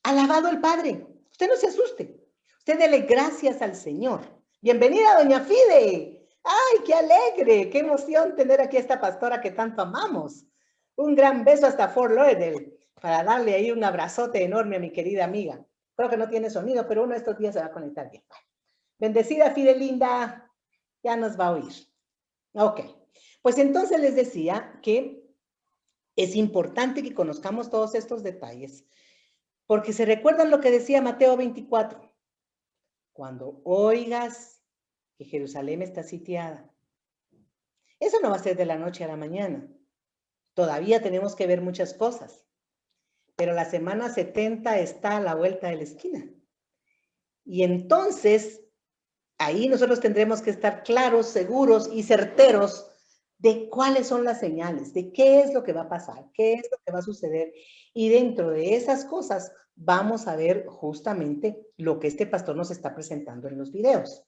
alabado el Padre. Usted no se asuste. Usted dele gracias al Señor. Bienvenida, doña Fide. ¡Ay, qué alegre! ¡Qué emoción tener aquí a esta pastora que tanto amamos! Un gran beso hasta Fort Lauderdale para darle ahí un abrazote enorme a mi querida amiga. Creo que no tiene sonido, pero uno de estos días se va a conectar bien. Bendecida Fide linda, ya nos va a oír. Ok, pues entonces les decía que es importante que conozcamos todos estos detalles, porque se recuerdan lo que decía Mateo 24. Cuando oigas que Jerusalén está sitiada, eso no va a ser de la noche a la mañana. Todavía tenemos que ver muchas cosas, pero la semana 70 está a la vuelta de la esquina. Y entonces, ahí nosotros tendremos que estar claros, seguros y certeros de cuáles son las señales, de qué es lo que va a pasar, qué es lo que va a suceder. Y dentro de esas cosas vamos a ver justamente lo que este pastor nos está presentando en los videos.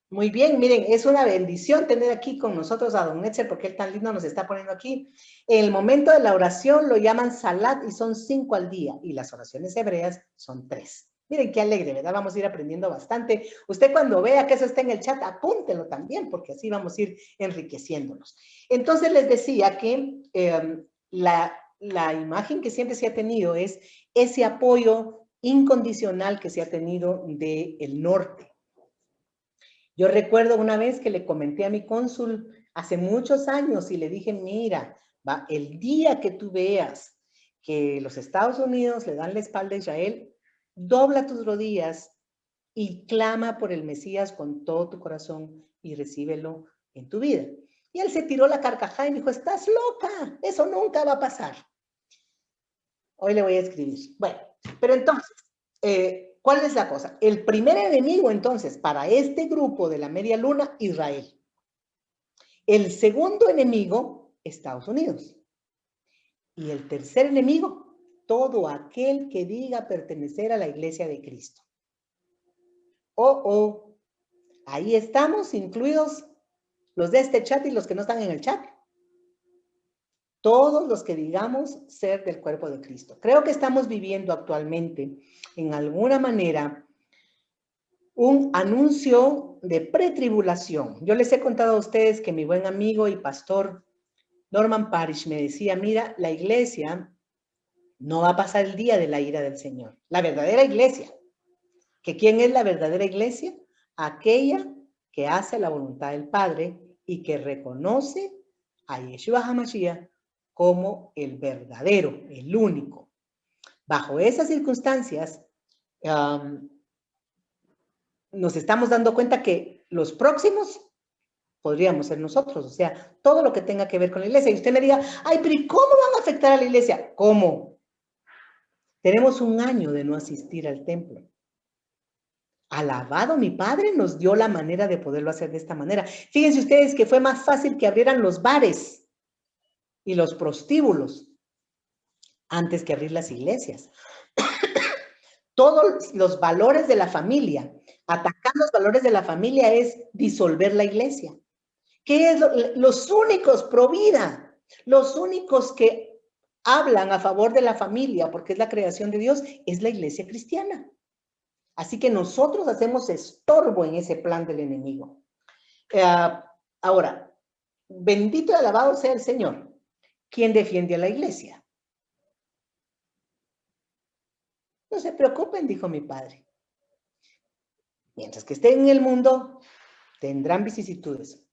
Muy bien, miren, es una bendición tener aquí con nosotros a don Netzer, porque él tan lindo nos está poniendo aquí. En el momento de la oración lo llaman salat y son 5 al día, y las oraciones hebreas son 3. Miren qué alegre, ¿verdad? Vamos a ir aprendiendo bastante. Usted cuando vea que eso está en el chat, apúntelo también, porque así vamos a ir enriqueciéndonos. Entonces les decía que la imagen que siempre se ha tenido es ese apoyo incondicional que se ha tenido del norte. Yo recuerdo una vez que le comenté a mi cónsul hace muchos años y le dije, mira, el día que tú veas que los Estados Unidos le dan la espalda a Israel, dobla tus rodillas y clama por el Mesías con todo tu corazón y recíbelo en tu vida. Y él se tiró la carcajada y me dijo, estás loca, eso nunca va a pasar. Hoy le voy a escribir. Bueno, pero entonces, ¿cuál es la cosa? El primer enemigo, entonces, para este grupo de la media luna, Israel. El segundo enemigo, Estados Unidos. Y el tercer enemigo, todo aquel que diga pertenecer a la iglesia de Cristo. Ahí estamos, incluidos los de este chat y los que no están en el chat. Todos los que digamos ser del cuerpo de Cristo. Creo que estamos viviendo actualmente, en alguna manera, un anuncio de pretribulación. Yo les he contado a ustedes que mi buen amigo y pastor Norman Parish me decía, mira, la iglesia no va a pasar el día de la ira del Señor. La verdadera iglesia. ¿Que quién es la verdadera iglesia? Aquella que hace la voluntad del Padre y que reconoce a Yeshua HaMashiach como el verdadero, el único. Bajo esas circunstancias, nos estamos dando cuenta que los próximos podríamos ser nosotros, o sea, todo lo que tenga que ver con la iglesia. Y usted me diga, ay, pero ¿y cómo van a afectar a la iglesia? ¿Cómo? Tenemos un año de no asistir al templo. Alabado mi Padre nos dio la manera de poderlo hacer de esta manera. Fíjense ustedes que fue más fácil que abrieran los bares y los prostíbulos antes que abrir las iglesias. Todos los valores de la familia, atacar los valores de la familia es disolver la iglesia. ¿Qué es los únicos pro vida? Los únicos que hablan a favor de la familia, porque es la creación de Dios, es la iglesia cristiana. Así que nosotros hacemos estorbo en ese plan del enemigo. Ahora, bendito y alabado sea el Señor. ¿Quién defiende a la iglesia? No se preocupen, dijo mi padre. Mientras que estén en el mundo, tendrán vicisitudes.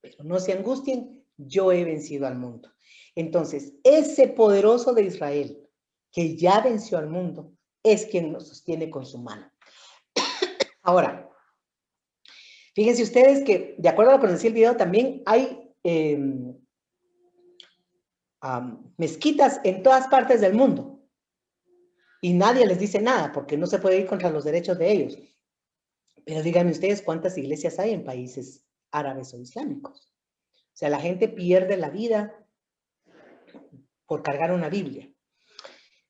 Pero no se angustien, yo he vencido al mundo. Entonces, ese poderoso de Israel, que ya venció al mundo, es quien nos sostiene con su mano. Ahora, fíjense ustedes que, de acuerdo a lo que nos decía el video, también hay mezquitas en todas partes del mundo. Y nadie les dice nada, porque no se puede ir contra los derechos de ellos. Pero díganme ustedes cuántas iglesias hay en países árabes o islámicos. O sea, la gente pierde la vida por cargar una Biblia.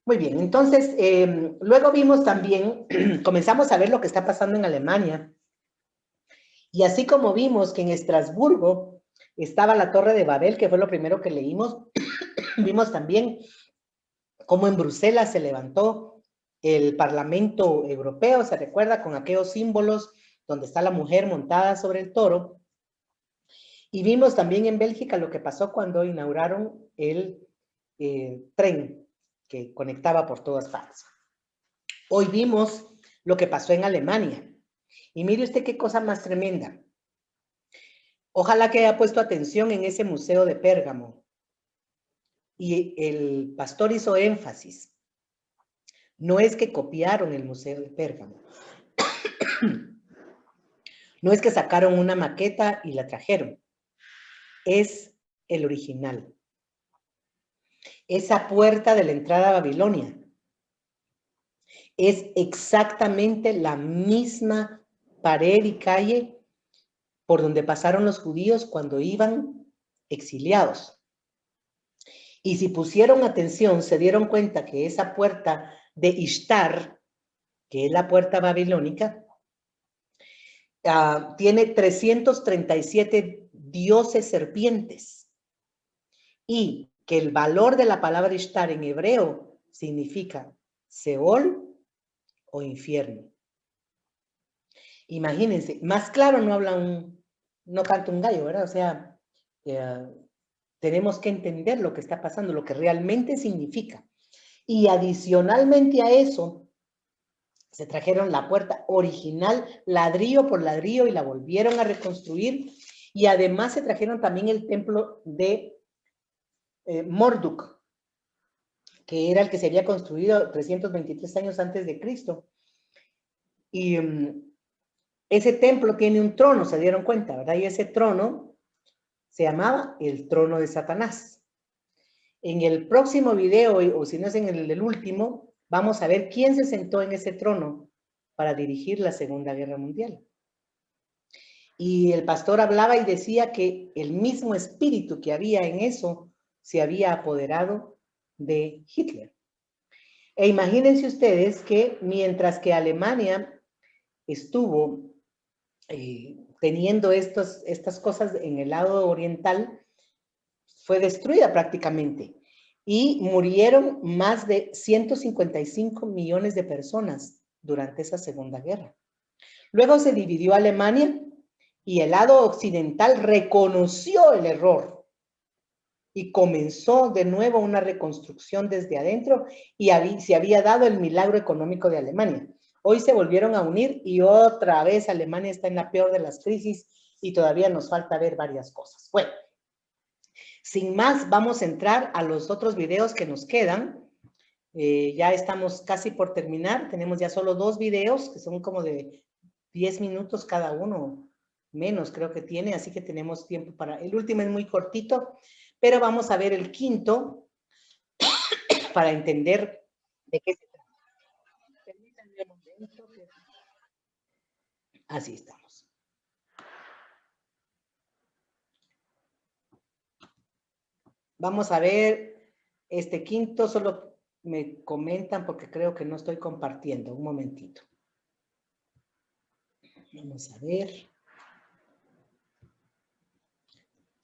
Muy bien, entonces, luego vimos también, comenzamos a ver lo que está pasando en Alemania. Y así como vimos que en Estrasburgo estaba la Torre de Babel, que fue lo primero que leímos, vimos también cómo en Bruselas se levantó el Parlamento Europeo, se recuerda, con aquellos símbolos donde está la mujer montada sobre el toro. Y vimos también en Bélgica lo que pasó cuando inauguraron el tren que conectaba por todas partes. Hoy vimos lo que pasó en Alemania. Y mire usted qué cosa más tremenda. Ojalá que haya puesto atención en ese museo de Pérgamo. Y el pastor hizo énfasis. No es que copiaron el museo de Pérgamo. No es que sacaron una maqueta y la trajeron. Es el original. Esa puerta de la entrada a Babilonia es exactamente la misma pared y calle por donde pasaron los judíos cuando iban exiliados. Y si pusieron atención, se dieron cuenta que esa puerta de Ishtar, que es la puerta babilónica, tiene 337 dioses serpientes, y que el valor de la palabra Ishtar en hebreo significa Seol o infierno. Imagínense, más claro no canta un gallo, ¿verdad? O sea, tenemos que entender lo que está pasando, lo que realmente significa. Y adicionalmente a eso, se trajeron la puerta original, ladrillo por ladrillo, y la volvieron a reconstruir. Y además se trajeron también el templo de Marduk, que era el que se había construido 323 años antes de Cristo. Y ese templo tiene un trono, se dieron cuenta, ¿verdad? Y ese trono se llamaba el trono de Satanás. En el próximo video, o si no es en el último, vamos a ver quién se sentó en ese trono para dirigir la Segunda Guerra Mundial. Y el pastor hablaba y decía que el mismo espíritu que había en eso se había apoderado de Hitler. E imagínense ustedes que mientras que Alemania estuvo teniendo estas cosas en el lado oriental, fue destruida prácticamente. Y murieron más de 155 millones de personas durante esa Segunda Guerra. Luego se dividió Alemania y el lado occidental reconoció el error y comenzó de nuevo una reconstrucción desde adentro, y se había dado el milagro económico de Alemania. Hoy se volvieron a unir y otra vez Alemania está en la peor de las crisis y todavía nos falta ver varias cosas. Bueno, sin más, vamos a entrar a los otros videos que nos quedan. Ya estamos casi por terminar. Tenemos ya solo 2 videos que son como de 10 minutos cada uno, menos creo que tiene, así que tenemos tiempo para... El último es muy cortito, pero vamos a ver el quinto para entender de qué se trata. Permítanme un momento. Así estamos. Vamos a ver este quinto, solo me comentan porque creo que no estoy compartiendo. Un momentito. Vamos a ver.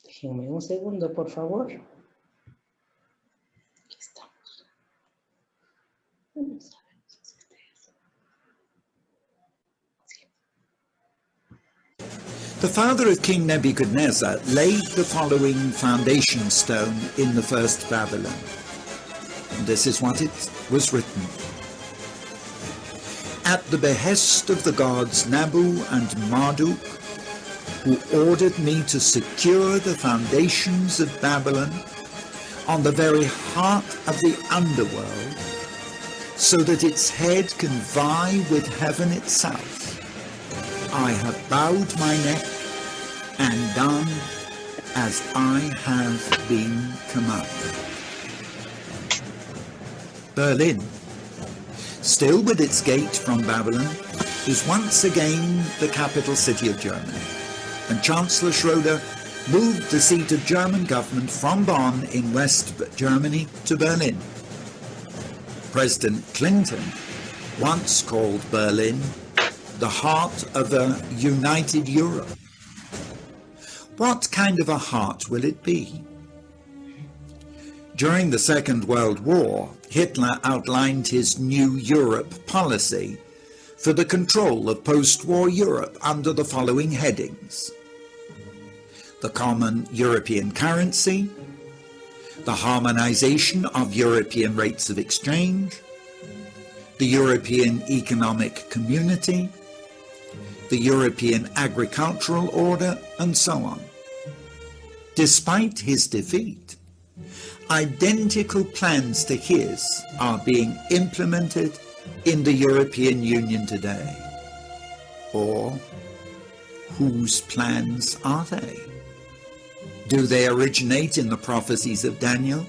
Déjenme un segundo, por favor. Aquí estamos. Vamos a ver. The father of King Nebuchadnezzar laid the following foundation stone in the first Babylon. And this is what it was written. At the behest of the gods Nabu and Marduk, who ordered me to secure the foundations of Babylon on the very heart of the underworld, so that its head can vie with heaven itself, I have bowed my neck and done as I have been commanded. Berlin, still with its gate from Babylon, is once again the capital city of Germany, and Chancellor Schroeder moved the seat of German government from Bonn in West Germany to Berlin. President Clinton once called Berlin the heart of a united Europe. What kind of a heart will it be? During the Second World War, Hitler outlined his New Europe policy for the control of post-war Europe under the following headings: the common European currency, the harmonization of European rates of exchange, the European Economic Community, the European Agricultural Order, and so on. Despite his defeat, identical plans to his are being implemented in the European Union today. Or, whose plans are they? Do they originate in the prophecies of Daniel,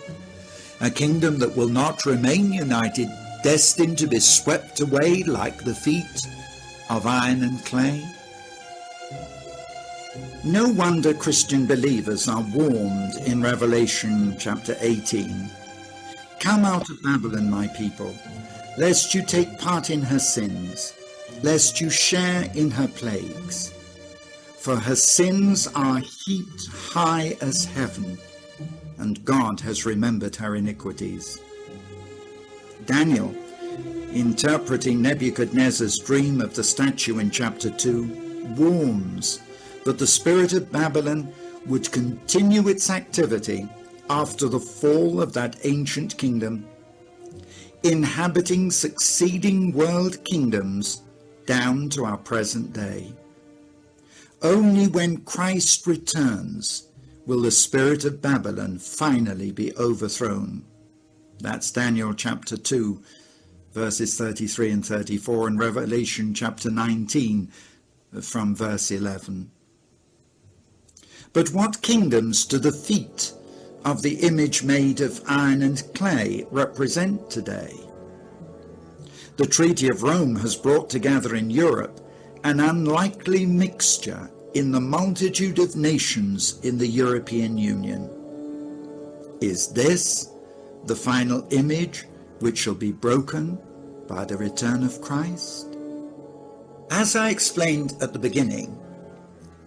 a kingdom that will not remain united, destined to be swept away like the feet of iron and clay? No wonder Christian believers are warned in Revelation chapter 18. Come out of Babylon, my people, lest you take part in her sins, lest you share in her plagues. For her sins are heaped high as heaven, and God has remembered her iniquities. Daniel, interpreting Nebuchadnezzar's dream of the statue in chapter 2, warns that the spirit of Babylon would continue its activity after the fall of that ancient kingdom, inhabiting succeeding world kingdoms down to our present day. Only when Christ returns will the spirit of Babylon finally be overthrown. That's Daniel chapter 2, verses 33 and 34, and Revelation chapter 19 from verse 11. But what kingdoms do the feet of the image made of iron and clay represent today? The Treaty of Rome has brought together in Europe an unlikely mixture in the multitude of nations in the European Union. Is this the final image which shall be broken by the return of Christ? As I explained at the beginning,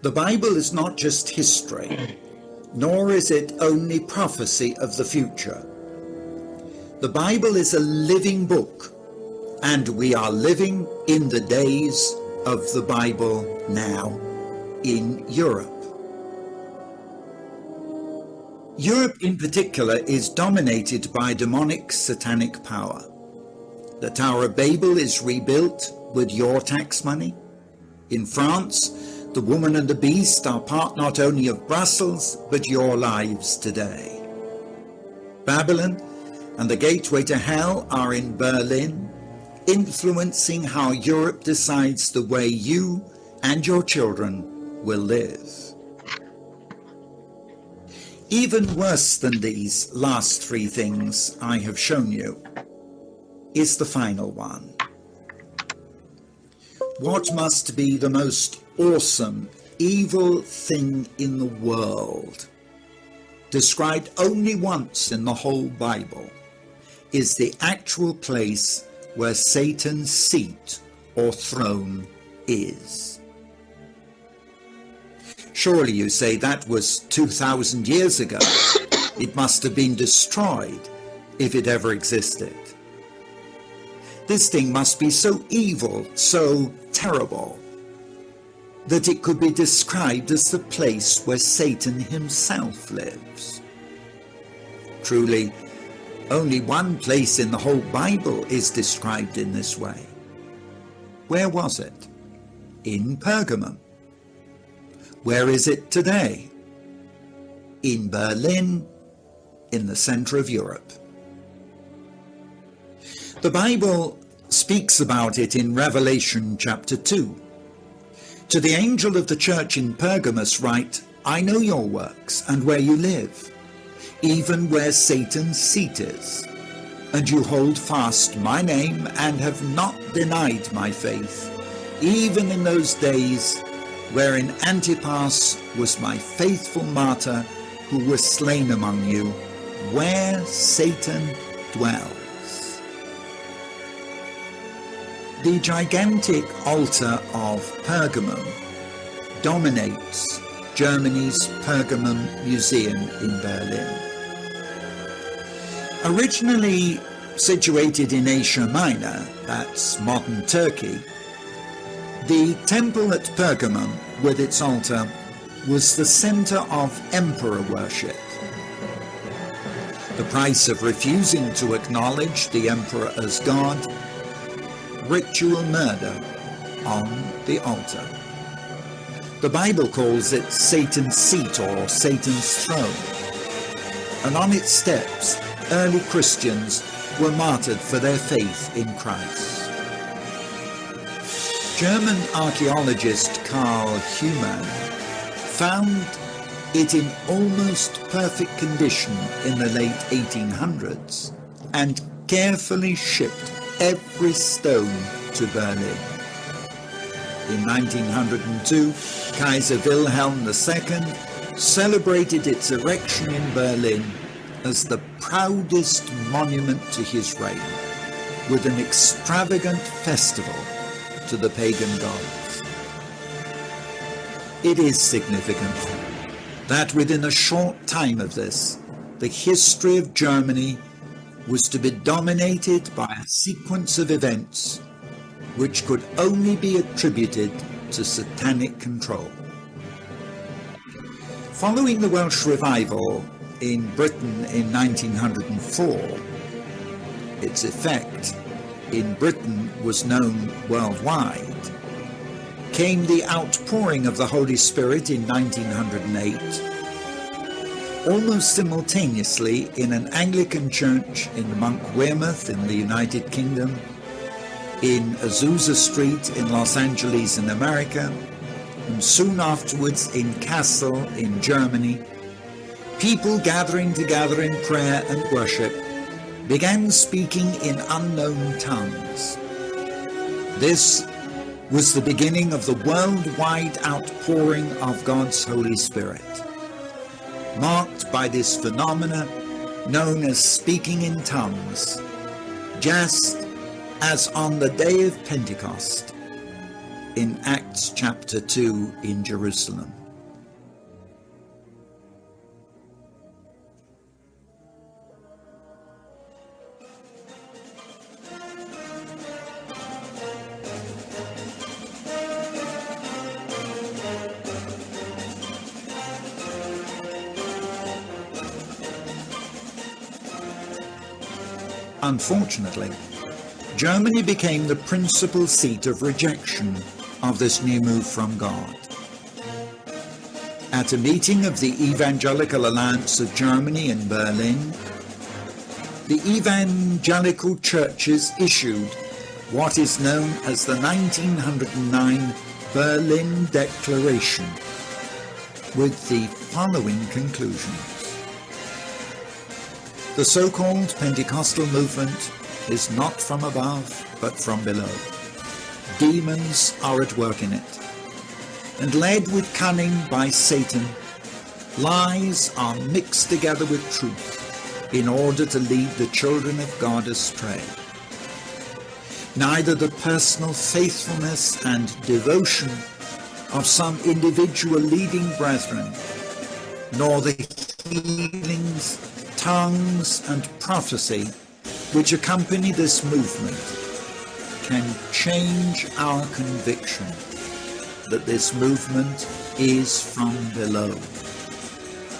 the Bible is not just history, nor is it only prophecy of the future. The Bible is a living book, and we are living in the days of the Bible now in Europe. Europe in particular is dominated by demonic satanic power. The Tower of Babel is rebuilt with your tax money. In France, the woman and the beast are part not only of Brussels, but your lives today. Babylon and the gateway to hell are in Berlin, influencing how Europe decides the way you and your children will live. Even worse than these last three things I have shown you is the final one. What must be the most awesome, evil thing in the world, described only once in the whole Bible, is the actual place where Satan's seat or throne is. Surely, you say, that was 2,000 years ago. It must have been destroyed if it ever existed. This thing must be so evil, so terrible, that it could be described as the place where Satan himself lives. Truly, only one place in the whole Bible is described in this way. Where was it? In Pergamum. Where is it today? In Berlin, in the center of Europe. The Bible speaks about it in Revelation chapter 2. To the angel of the church in Pergamos write, I know your works and where you live, even where Satan's seat is, and you hold fast my name and have not denied my faith, even in those days wherein Antipas was my faithful martyr, who was slain among you, where Satan dwells. The gigantic altar of Pergamum dominates Germany's Pergamum Museum in Berlin. Originally situated in Asia Minor, that's modern Turkey, the temple at Pergamum with its altar was the center of emperor worship. The price of refusing to acknowledge the emperor as God, ritual murder on the altar. The Bible calls it Satan's seat or Satan's throne, and on its steps early Christians were martyred for their faith in Christ. German archaeologist Karl Humann found it in almost perfect condition in the late 1800s and carefully shipped every stone to Berlin. In 1902, Kaiser Wilhelm II celebrated its erection in Berlin as the proudest monument to his reign, with an extravagant festival to the pagan gods. It is significant that within a short time of this, the history of Germany was to be dominated by a sequence of events which could only be attributed to satanic control. Following the Welsh revival in Britain in 1904, its effect in Britain was known worldwide, came the outpouring of the Holy Spirit in 1908, almost simultaneously in an Anglican church in Monk Weymouth in the United Kingdom, in Azusa Street in Los Angeles in America, and soon afterwards in Kassel in Germany. People gathering together in prayer and worship began speaking in unknown tongues. This was the beginning of the worldwide outpouring of God's Holy Spirit, marked by this phenomena known as speaking in tongues, just as on the day of Pentecost in Acts chapter 2 in Jerusalem. Unfortunately, Germany became the principal seat of rejection of this new move from God. At a meeting of the Evangelical Alliance of Germany in Berlin, the evangelical churches issued what is known as the 1909 Berlin Declaration, with the following conclusions. The so-called Pentecostal movement is not from above, but from below. Demons are at work in it, and led with cunning by Satan, lies are mixed together with truth in order to lead the children of God astray. Neither the personal faithfulness and devotion of some individual leading brethren, nor the healings, tongues, and prophecy which accompany this movement can change our conviction that this movement is from below.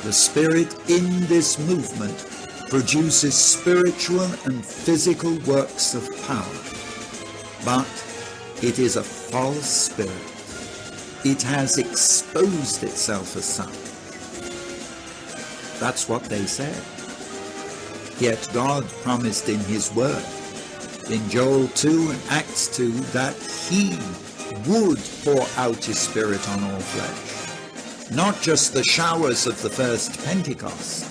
The spirit in this movement produces spiritual and physical works of power, but it is a false spirit. It has exposed itself as such. That's what they said. Yet God promised in his word, in Joel 2 and Acts 2, that he would pour out his spirit on all flesh. Not just the showers of the first Pentecost,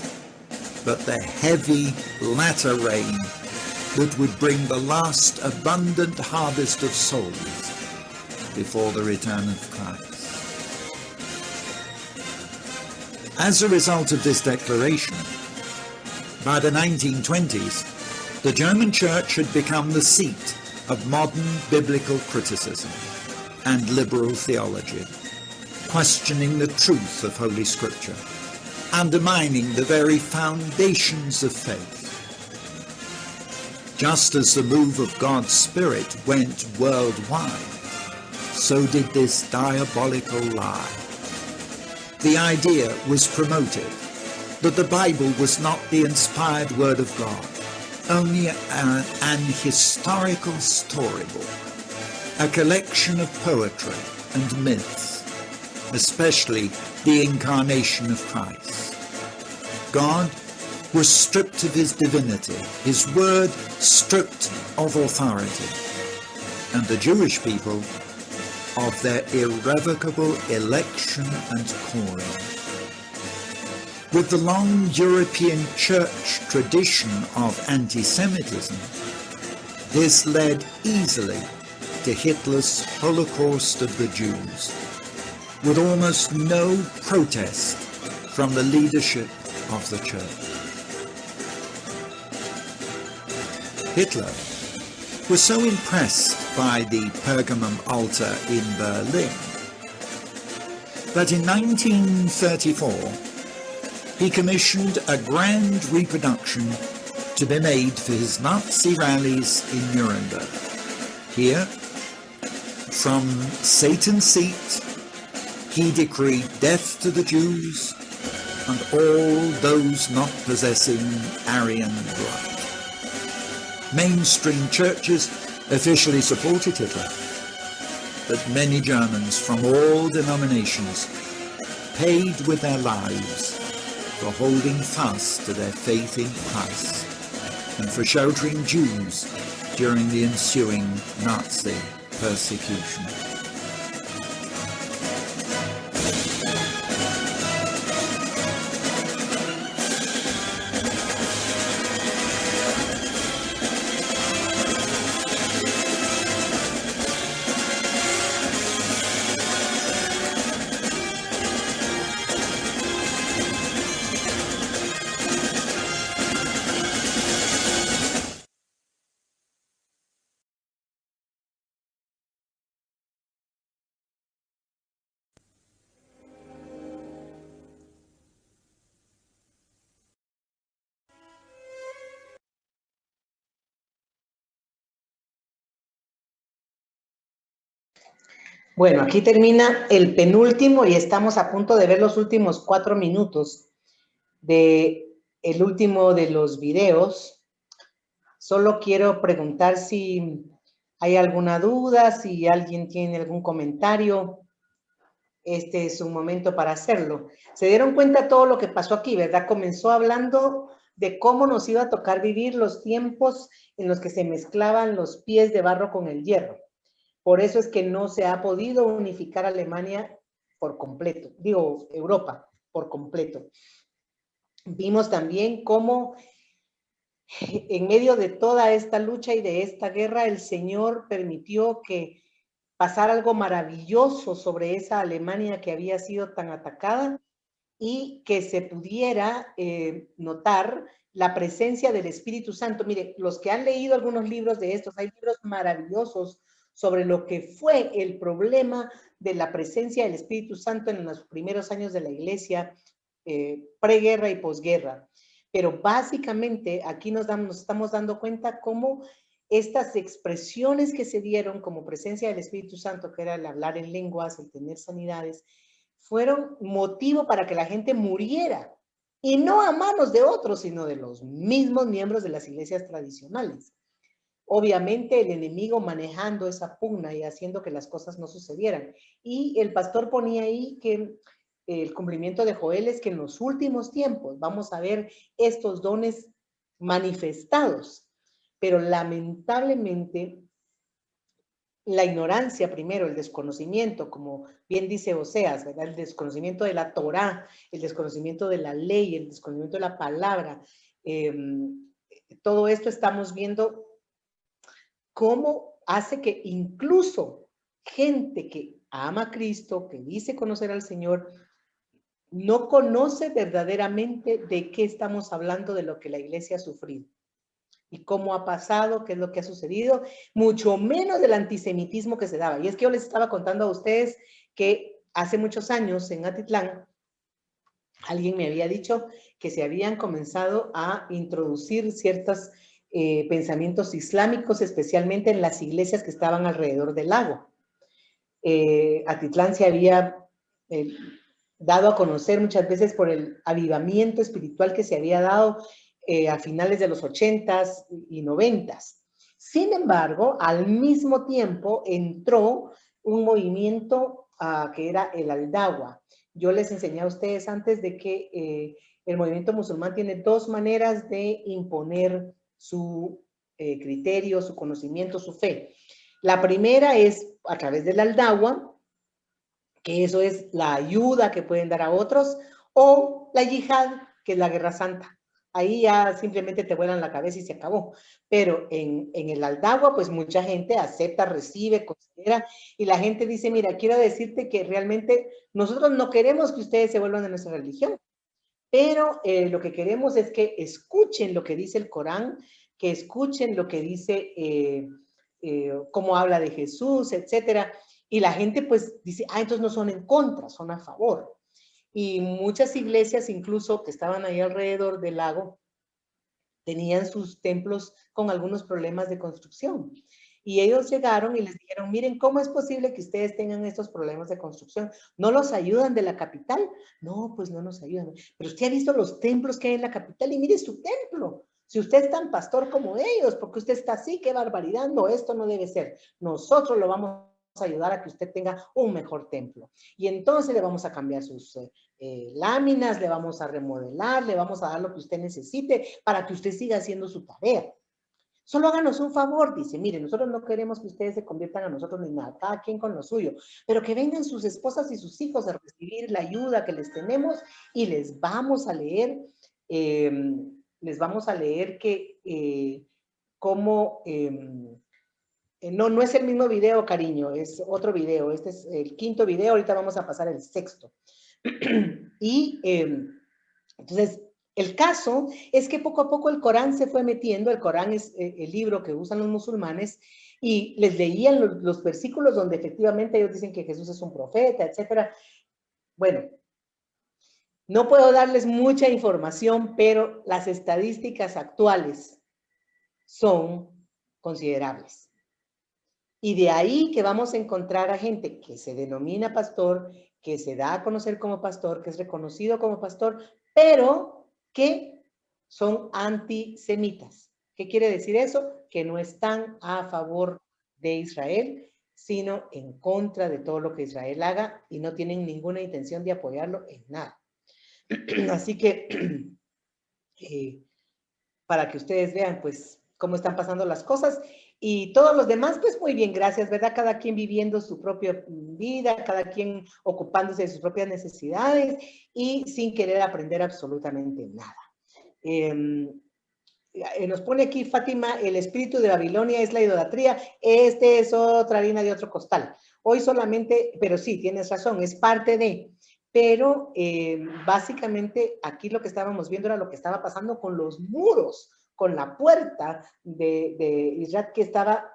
but the heavy latter rain that would bring the last abundant harvest of souls before the return of Christ. As a result of this declaration, by the 1920s, the German church had become the seat of modern biblical criticism and liberal theology, questioning the truth of Holy Scripture, undermining the very foundations of faith. Just as the move of God's Spirit went worldwide, so did this diabolical lie. The idea was promoted that the Bible was not the inspired word of God, only an historical storybook, a collection of poetry and myths, especially the incarnation of Christ. God was stripped of his divinity, his word stripped of authority, and the Jewish people of their irrevocable election and calling. With the long European church tradition of anti-Semitism, this led easily after Hitler's Holocaust of the Jews, with almost no protest from the leadership of the church. Hitler was so impressed by the Pergamum altar in Berlin that in 1934 he commissioned a grand reproduction to be made for his Nazi rallies in Nuremberg. Here, from Satan's seat, he decreed death to the Jews and all those not possessing Aryan blood. Mainstream churches officially supported Hitler, but many Germans from all denominations paid with their lives for holding fast to their faith in Christ and for sheltering Jews during the ensuing Nazi persecution. Bueno, aquí termina el penúltimo y estamos a punto de ver los últimos 4 minutos de el último de los videos. Solo quiero preguntar si hay alguna duda, si alguien tiene algún comentario. Este es un momento para hacerlo. Se dieron cuenta todo lo que pasó aquí, ¿verdad? Comenzó hablando de cómo nos iba a tocar vivir los tiempos en los que se mezclaban los pies de barro con el hierro. Por eso es que no se ha podido unificar Alemania por completo, digo, Europa por completo. Vimos también cómo en medio de toda esta lucha y de esta guerra, el Señor permitió que pasara algo maravilloso sobre esa Alemania que había sido tan atacada y que se pudiera notar la presencia del Espíritu Santo. Mire, los que han leído algunos libros de estos, hay libros maravillosos sobre lo que fue el problema de la presencia del Espíritu Santo en los primeros años de la iglesia, preguerra y posguerra. Pero básicamente aquí nos estamos dando cuenta cómo estas expresiones que se dieron como presencia del Espíritu Santo, que era el hablar en lenguas, el tener sanidades, fueron motivo para que la gente muriera. Y no a manos de otros, sino de los mismos miembros de las iglesias tradicionales. Obviamente el enemigo manejando esa pugna y haciendo que las cosas no sucedieran. Y el pastor ponía ahí que el cumplimiento de Joel es que en los últimos tiempos vamos a ver estos dones manifestados. Pero lamentablemente la ignorancia primero, el desconocimiento, como bien dice Oseas, ¿verdad? El desconocimiento de la Torá, el desconocimiento de la ley, el desconocimiento de la palabra. Todo esto estamos viendo cómo hace que incluso gente que ama a Cristo, que dice conocer al Señor, no conoce verdaderamente de qué estamos hablando, de lo que la iglesia ha sufrido y cómo ha pasado, qué es lo que ha sucedido, mucho menos del antisemitismo que se daba. Y es que yo les estaba contando a ustedes que hace muchos años en Atitlán, alguien me había dicho que se habían comenzado a introducir ciertos pensamientos islámicos, especialmente en las iglesias que estaban alrededor del lago. Atitlán se había dado a conocer muchas veces por el avivamiento espiritual que se había dado a finales de los 80s y 90s. Sin embargo, al mismo tiempo entró un movimiento que era el Al-Dawa. Yo les enseñé a ustedes antes de que el movimiento musulmán tiene 2 maneras de imponer su criterio, su conocimiento, su fe. La primera es a través del Al-Dawa, que eso es la ayuda que pueden dar a otros, o la yihad, que es la guerra santa. ahí ya simplemente te vuelan la cabeza y se acabó. Pero en el Aldagua, pues mucha gente acepta, recibe, considera, y la gente dice, mira, quiero decirte que realmente nosotros no queremos que ustedes se vuelvan de nuestra religión, pero lo que queremos es que escuchen lo que dice el Corán, que escuchen lo que dice, cómo habla de Jesús, etcétera. Y la gente pues dice, entonces no son en contra, son a favor. Y muchas iglesias, incluso que estaban ahí alrededor del lago, tenían sus templos con algunos problemas de construcción. Y ellos llegaron y les dijeron, miren, ¿cómo es posible que ustedes tengan estos problemas de construcción? ¿No los ayudan de la capital? No, pues no nos ayudan. Pero usted ha visto los templos que hay en la capital y mire su templo. Si usted es tan pastor como ellos, porque usted está así, qué barbaridad, no, esto no debe ser. Nosotros lo vamos a ayudar a que usted tenga un mejor templo. Y entonces le vamos a cambiar sus láminas, le vamos a remodelar, le vamos a dar lo que usted necesite para que usted siga haciendo su tarea. Solo háganos un favor, dice, miren, nosotros no queremos que ustedes se conviertan a nosotros ni nada, cada quien con lo suyo, pero que vengan sus esposas y sus hijos a recibir la ayuda que les tenemos y les vamos a leer que cómo, no es el mismo video, cariño, es otro video, este es el 5º video, ahorita vamos a pasar el 6º. Y entonces, el caso es que poco a poco el Corán se fue metiendo, el Corán es el libro que usan los musulmanes, y les leían los versículos donde efectivamente ellos dicen que Jesús es un profeta, etc. Bueno, no puedo darles mucha información, pero las estadísticas actuales son considerables. Y de ahí que vamos a encontrar a gente que se denomina pastor, que se da a conocer como pastor, que es reconocido como pastor, pero que son antisemitas. ¿Qué quiere decir eso? Que no están a favor de Israel, sino en contra de todo lo que Israel haga y no tienen ninguna intención de apoyarlo en nada. Así que, para que ustedes vean, pues, cómo están pasando las cosas. Y todos los demás, pues muy bien, gracias, ¿verdad? Cada quien viviendo su propia vida, cada quien ocupándose de sus propias necesidades y sin querer aprender absolutamente nada. Nos pone aquí Fátima, el espíritu de Babilonia es la idolatría. Este es otra harina de otro costal. Hoy solamente, pero sí, tienes razón, es parte de... Pero básicamente aquí lo que estábamos viendo era lo que estaba pasando con los muros, con la puerta de Israel, que estaba,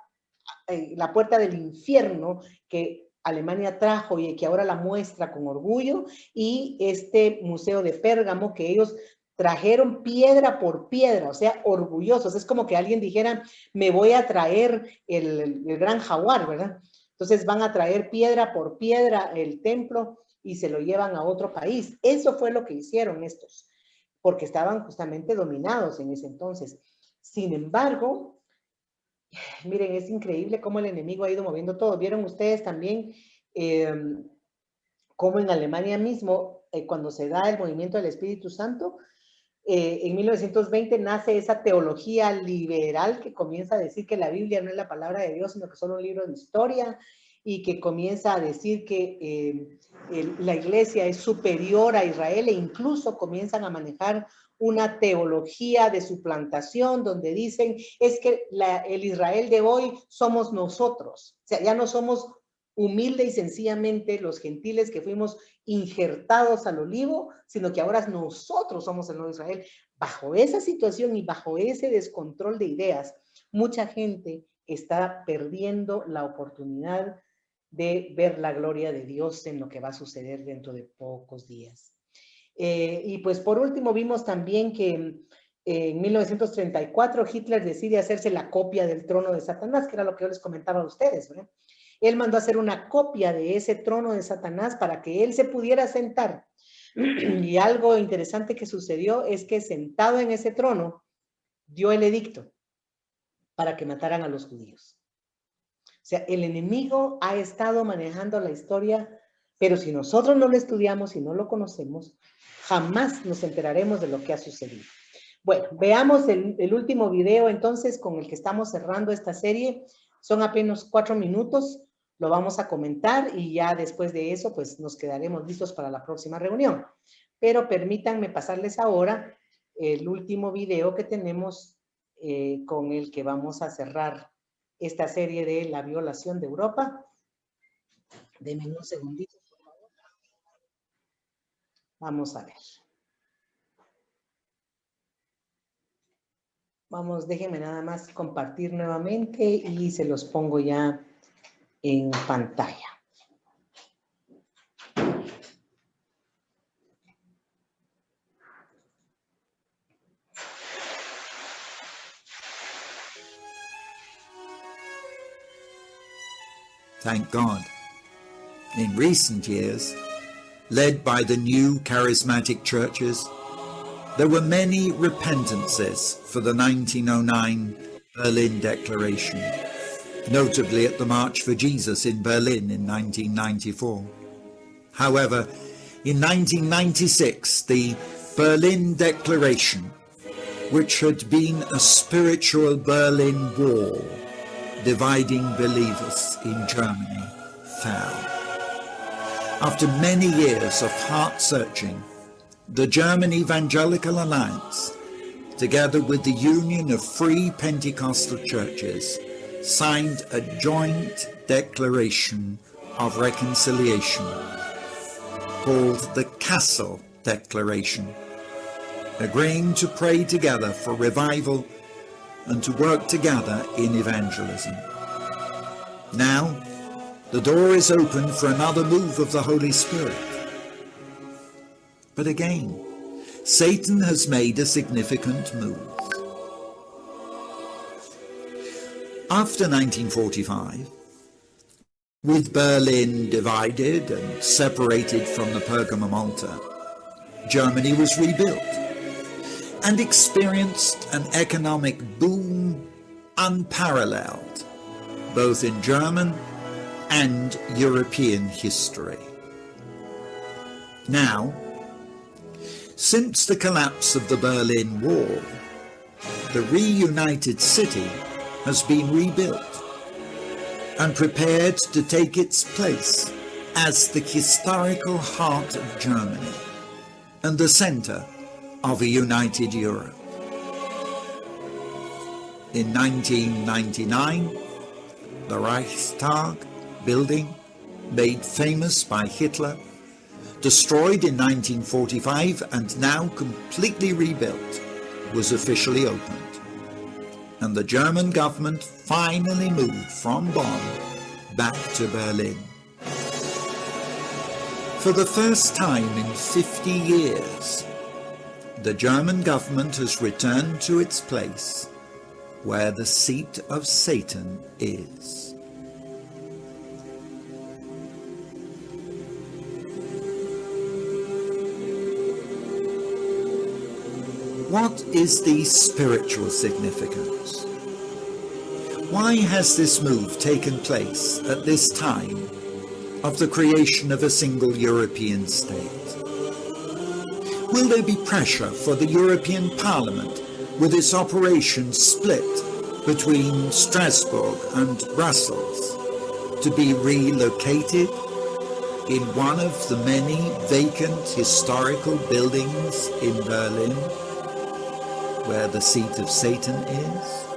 la puerta del infierno que Alemania trajo y que ahora la muestra con orgullo, y este museo de Pérgamo que ellos trajeron piedra por piedra, o sea, orgullosos. Es como que alguien dijera, me voy a traer el gran jaguar, ¿verdad? Entonces van a traer piedra por piedra el templo y se lo llevan a otro país. Eso fue lo que hicieron estos, porque estaban justamente dominados en ese entonces. Sin embargo, miren, es increíble cómo el enemigo ha ido moviendo todo. ¿Vieron ustedes también cómo en Alemania mismo, cuando se da el movimiento del Espíritu Santo, en 1920 nace esa teología liberal que comienza a decir que la Biblia no es la palabra de Dios, sino que es solo un libro de historia, y que comienza a decir que la iglesia es superior a Israel, e incluso comienzan a manejar una teología de suplantación donde dicen es que el Israel de hoy somos nosotros, o sea, ya no somos humilde y sencillamente los gentiles que fuimos injertados al olivo, sino que ahora nosotros somos el nuevo Israel. Bajo esa situación y bajo ese descontrol de ideas, mucha gente está perdiendo la oportunidad de ver la gloria de Dios en lo que va a suceder dentro de pocos días. Y pues por último vimos también que en 1934 Hitler decide hacerse la copia del trono de Satanás, que era lo que yo les comentaba a ustedes, ¿verdad? Él mandó a hacer una copia de ese trono de Satanás para que él se pudiera sentar. Y algo interesante que sucedió es que sentado en ese trono dio el edicto para que mataran a los judíos. O sea, el enemigo ha estado manejando la historia, pero si nosotros no lo estudiamos y no lo conocemos, jamás nos enteraremos de lo que ha sucedido. Bueno, veamos el último video entonces con el que estamos cerrando esta serie. Son apenas 4 minutos, lo vamos a comentar y ya después de eso pues nos quedaremos listos para la próxima reunión. Pero permítanme pasarles ahora el último video que tenemos con el que vamos a cerrar esta serie de la violación de Europa. Denme un segundito, por favor. Vamos a ver. Vamos, déjenme nada más compartir nuevamente y se los pongo ya en pantalla. Thank God. In recent years, led by the new charismatic churches, there were many repentances for the 1909 Berlin Declaration, notably at the March for Jesus in Berlin in 1994. However, in 1996, the Berlin Declaration, which had been a spiritual Berlin Wall dividing believers in Germany, fell. After many years of heart-searching, the German Evangelical Alliance, together with the Union of Free Pentecostal Churches, signed a joint declaration of reconciliation called the Kassel Declaration, agreeing to pray together for revival and to work together in evangelism. Now, the door is open for another move of the Holy Spirit. But again, Satan has made a significant move. After 1945, with Berlin divided and separated from the Pergamum altar, Germany was rebuilt and experienced an economic boom unparalleled, both in German and European history. Now, since the collapse of the Berlin Wall, the reunited city has been rebuilt and prepared to take its place as the historical heart of Germany and the center of a united Europe. In 1999, the Reichstag building, made famous by Hitler, destroyed in 1945 and now completely rebuilt, was officially opened. And the German government finally moved from Bonn back to Berlin. For the first time in 50 years, the German government has returned to its place where the seat of Satan is. What is the spiritual significance? Why has this move taken place at this time of the creation of a single European state? Will there be pressure for the European Parliament, with its operations split between Strasbourg and Brussels, to be relocated in one of the many vacant historical buildings in Berlin, where the seat of Satan is?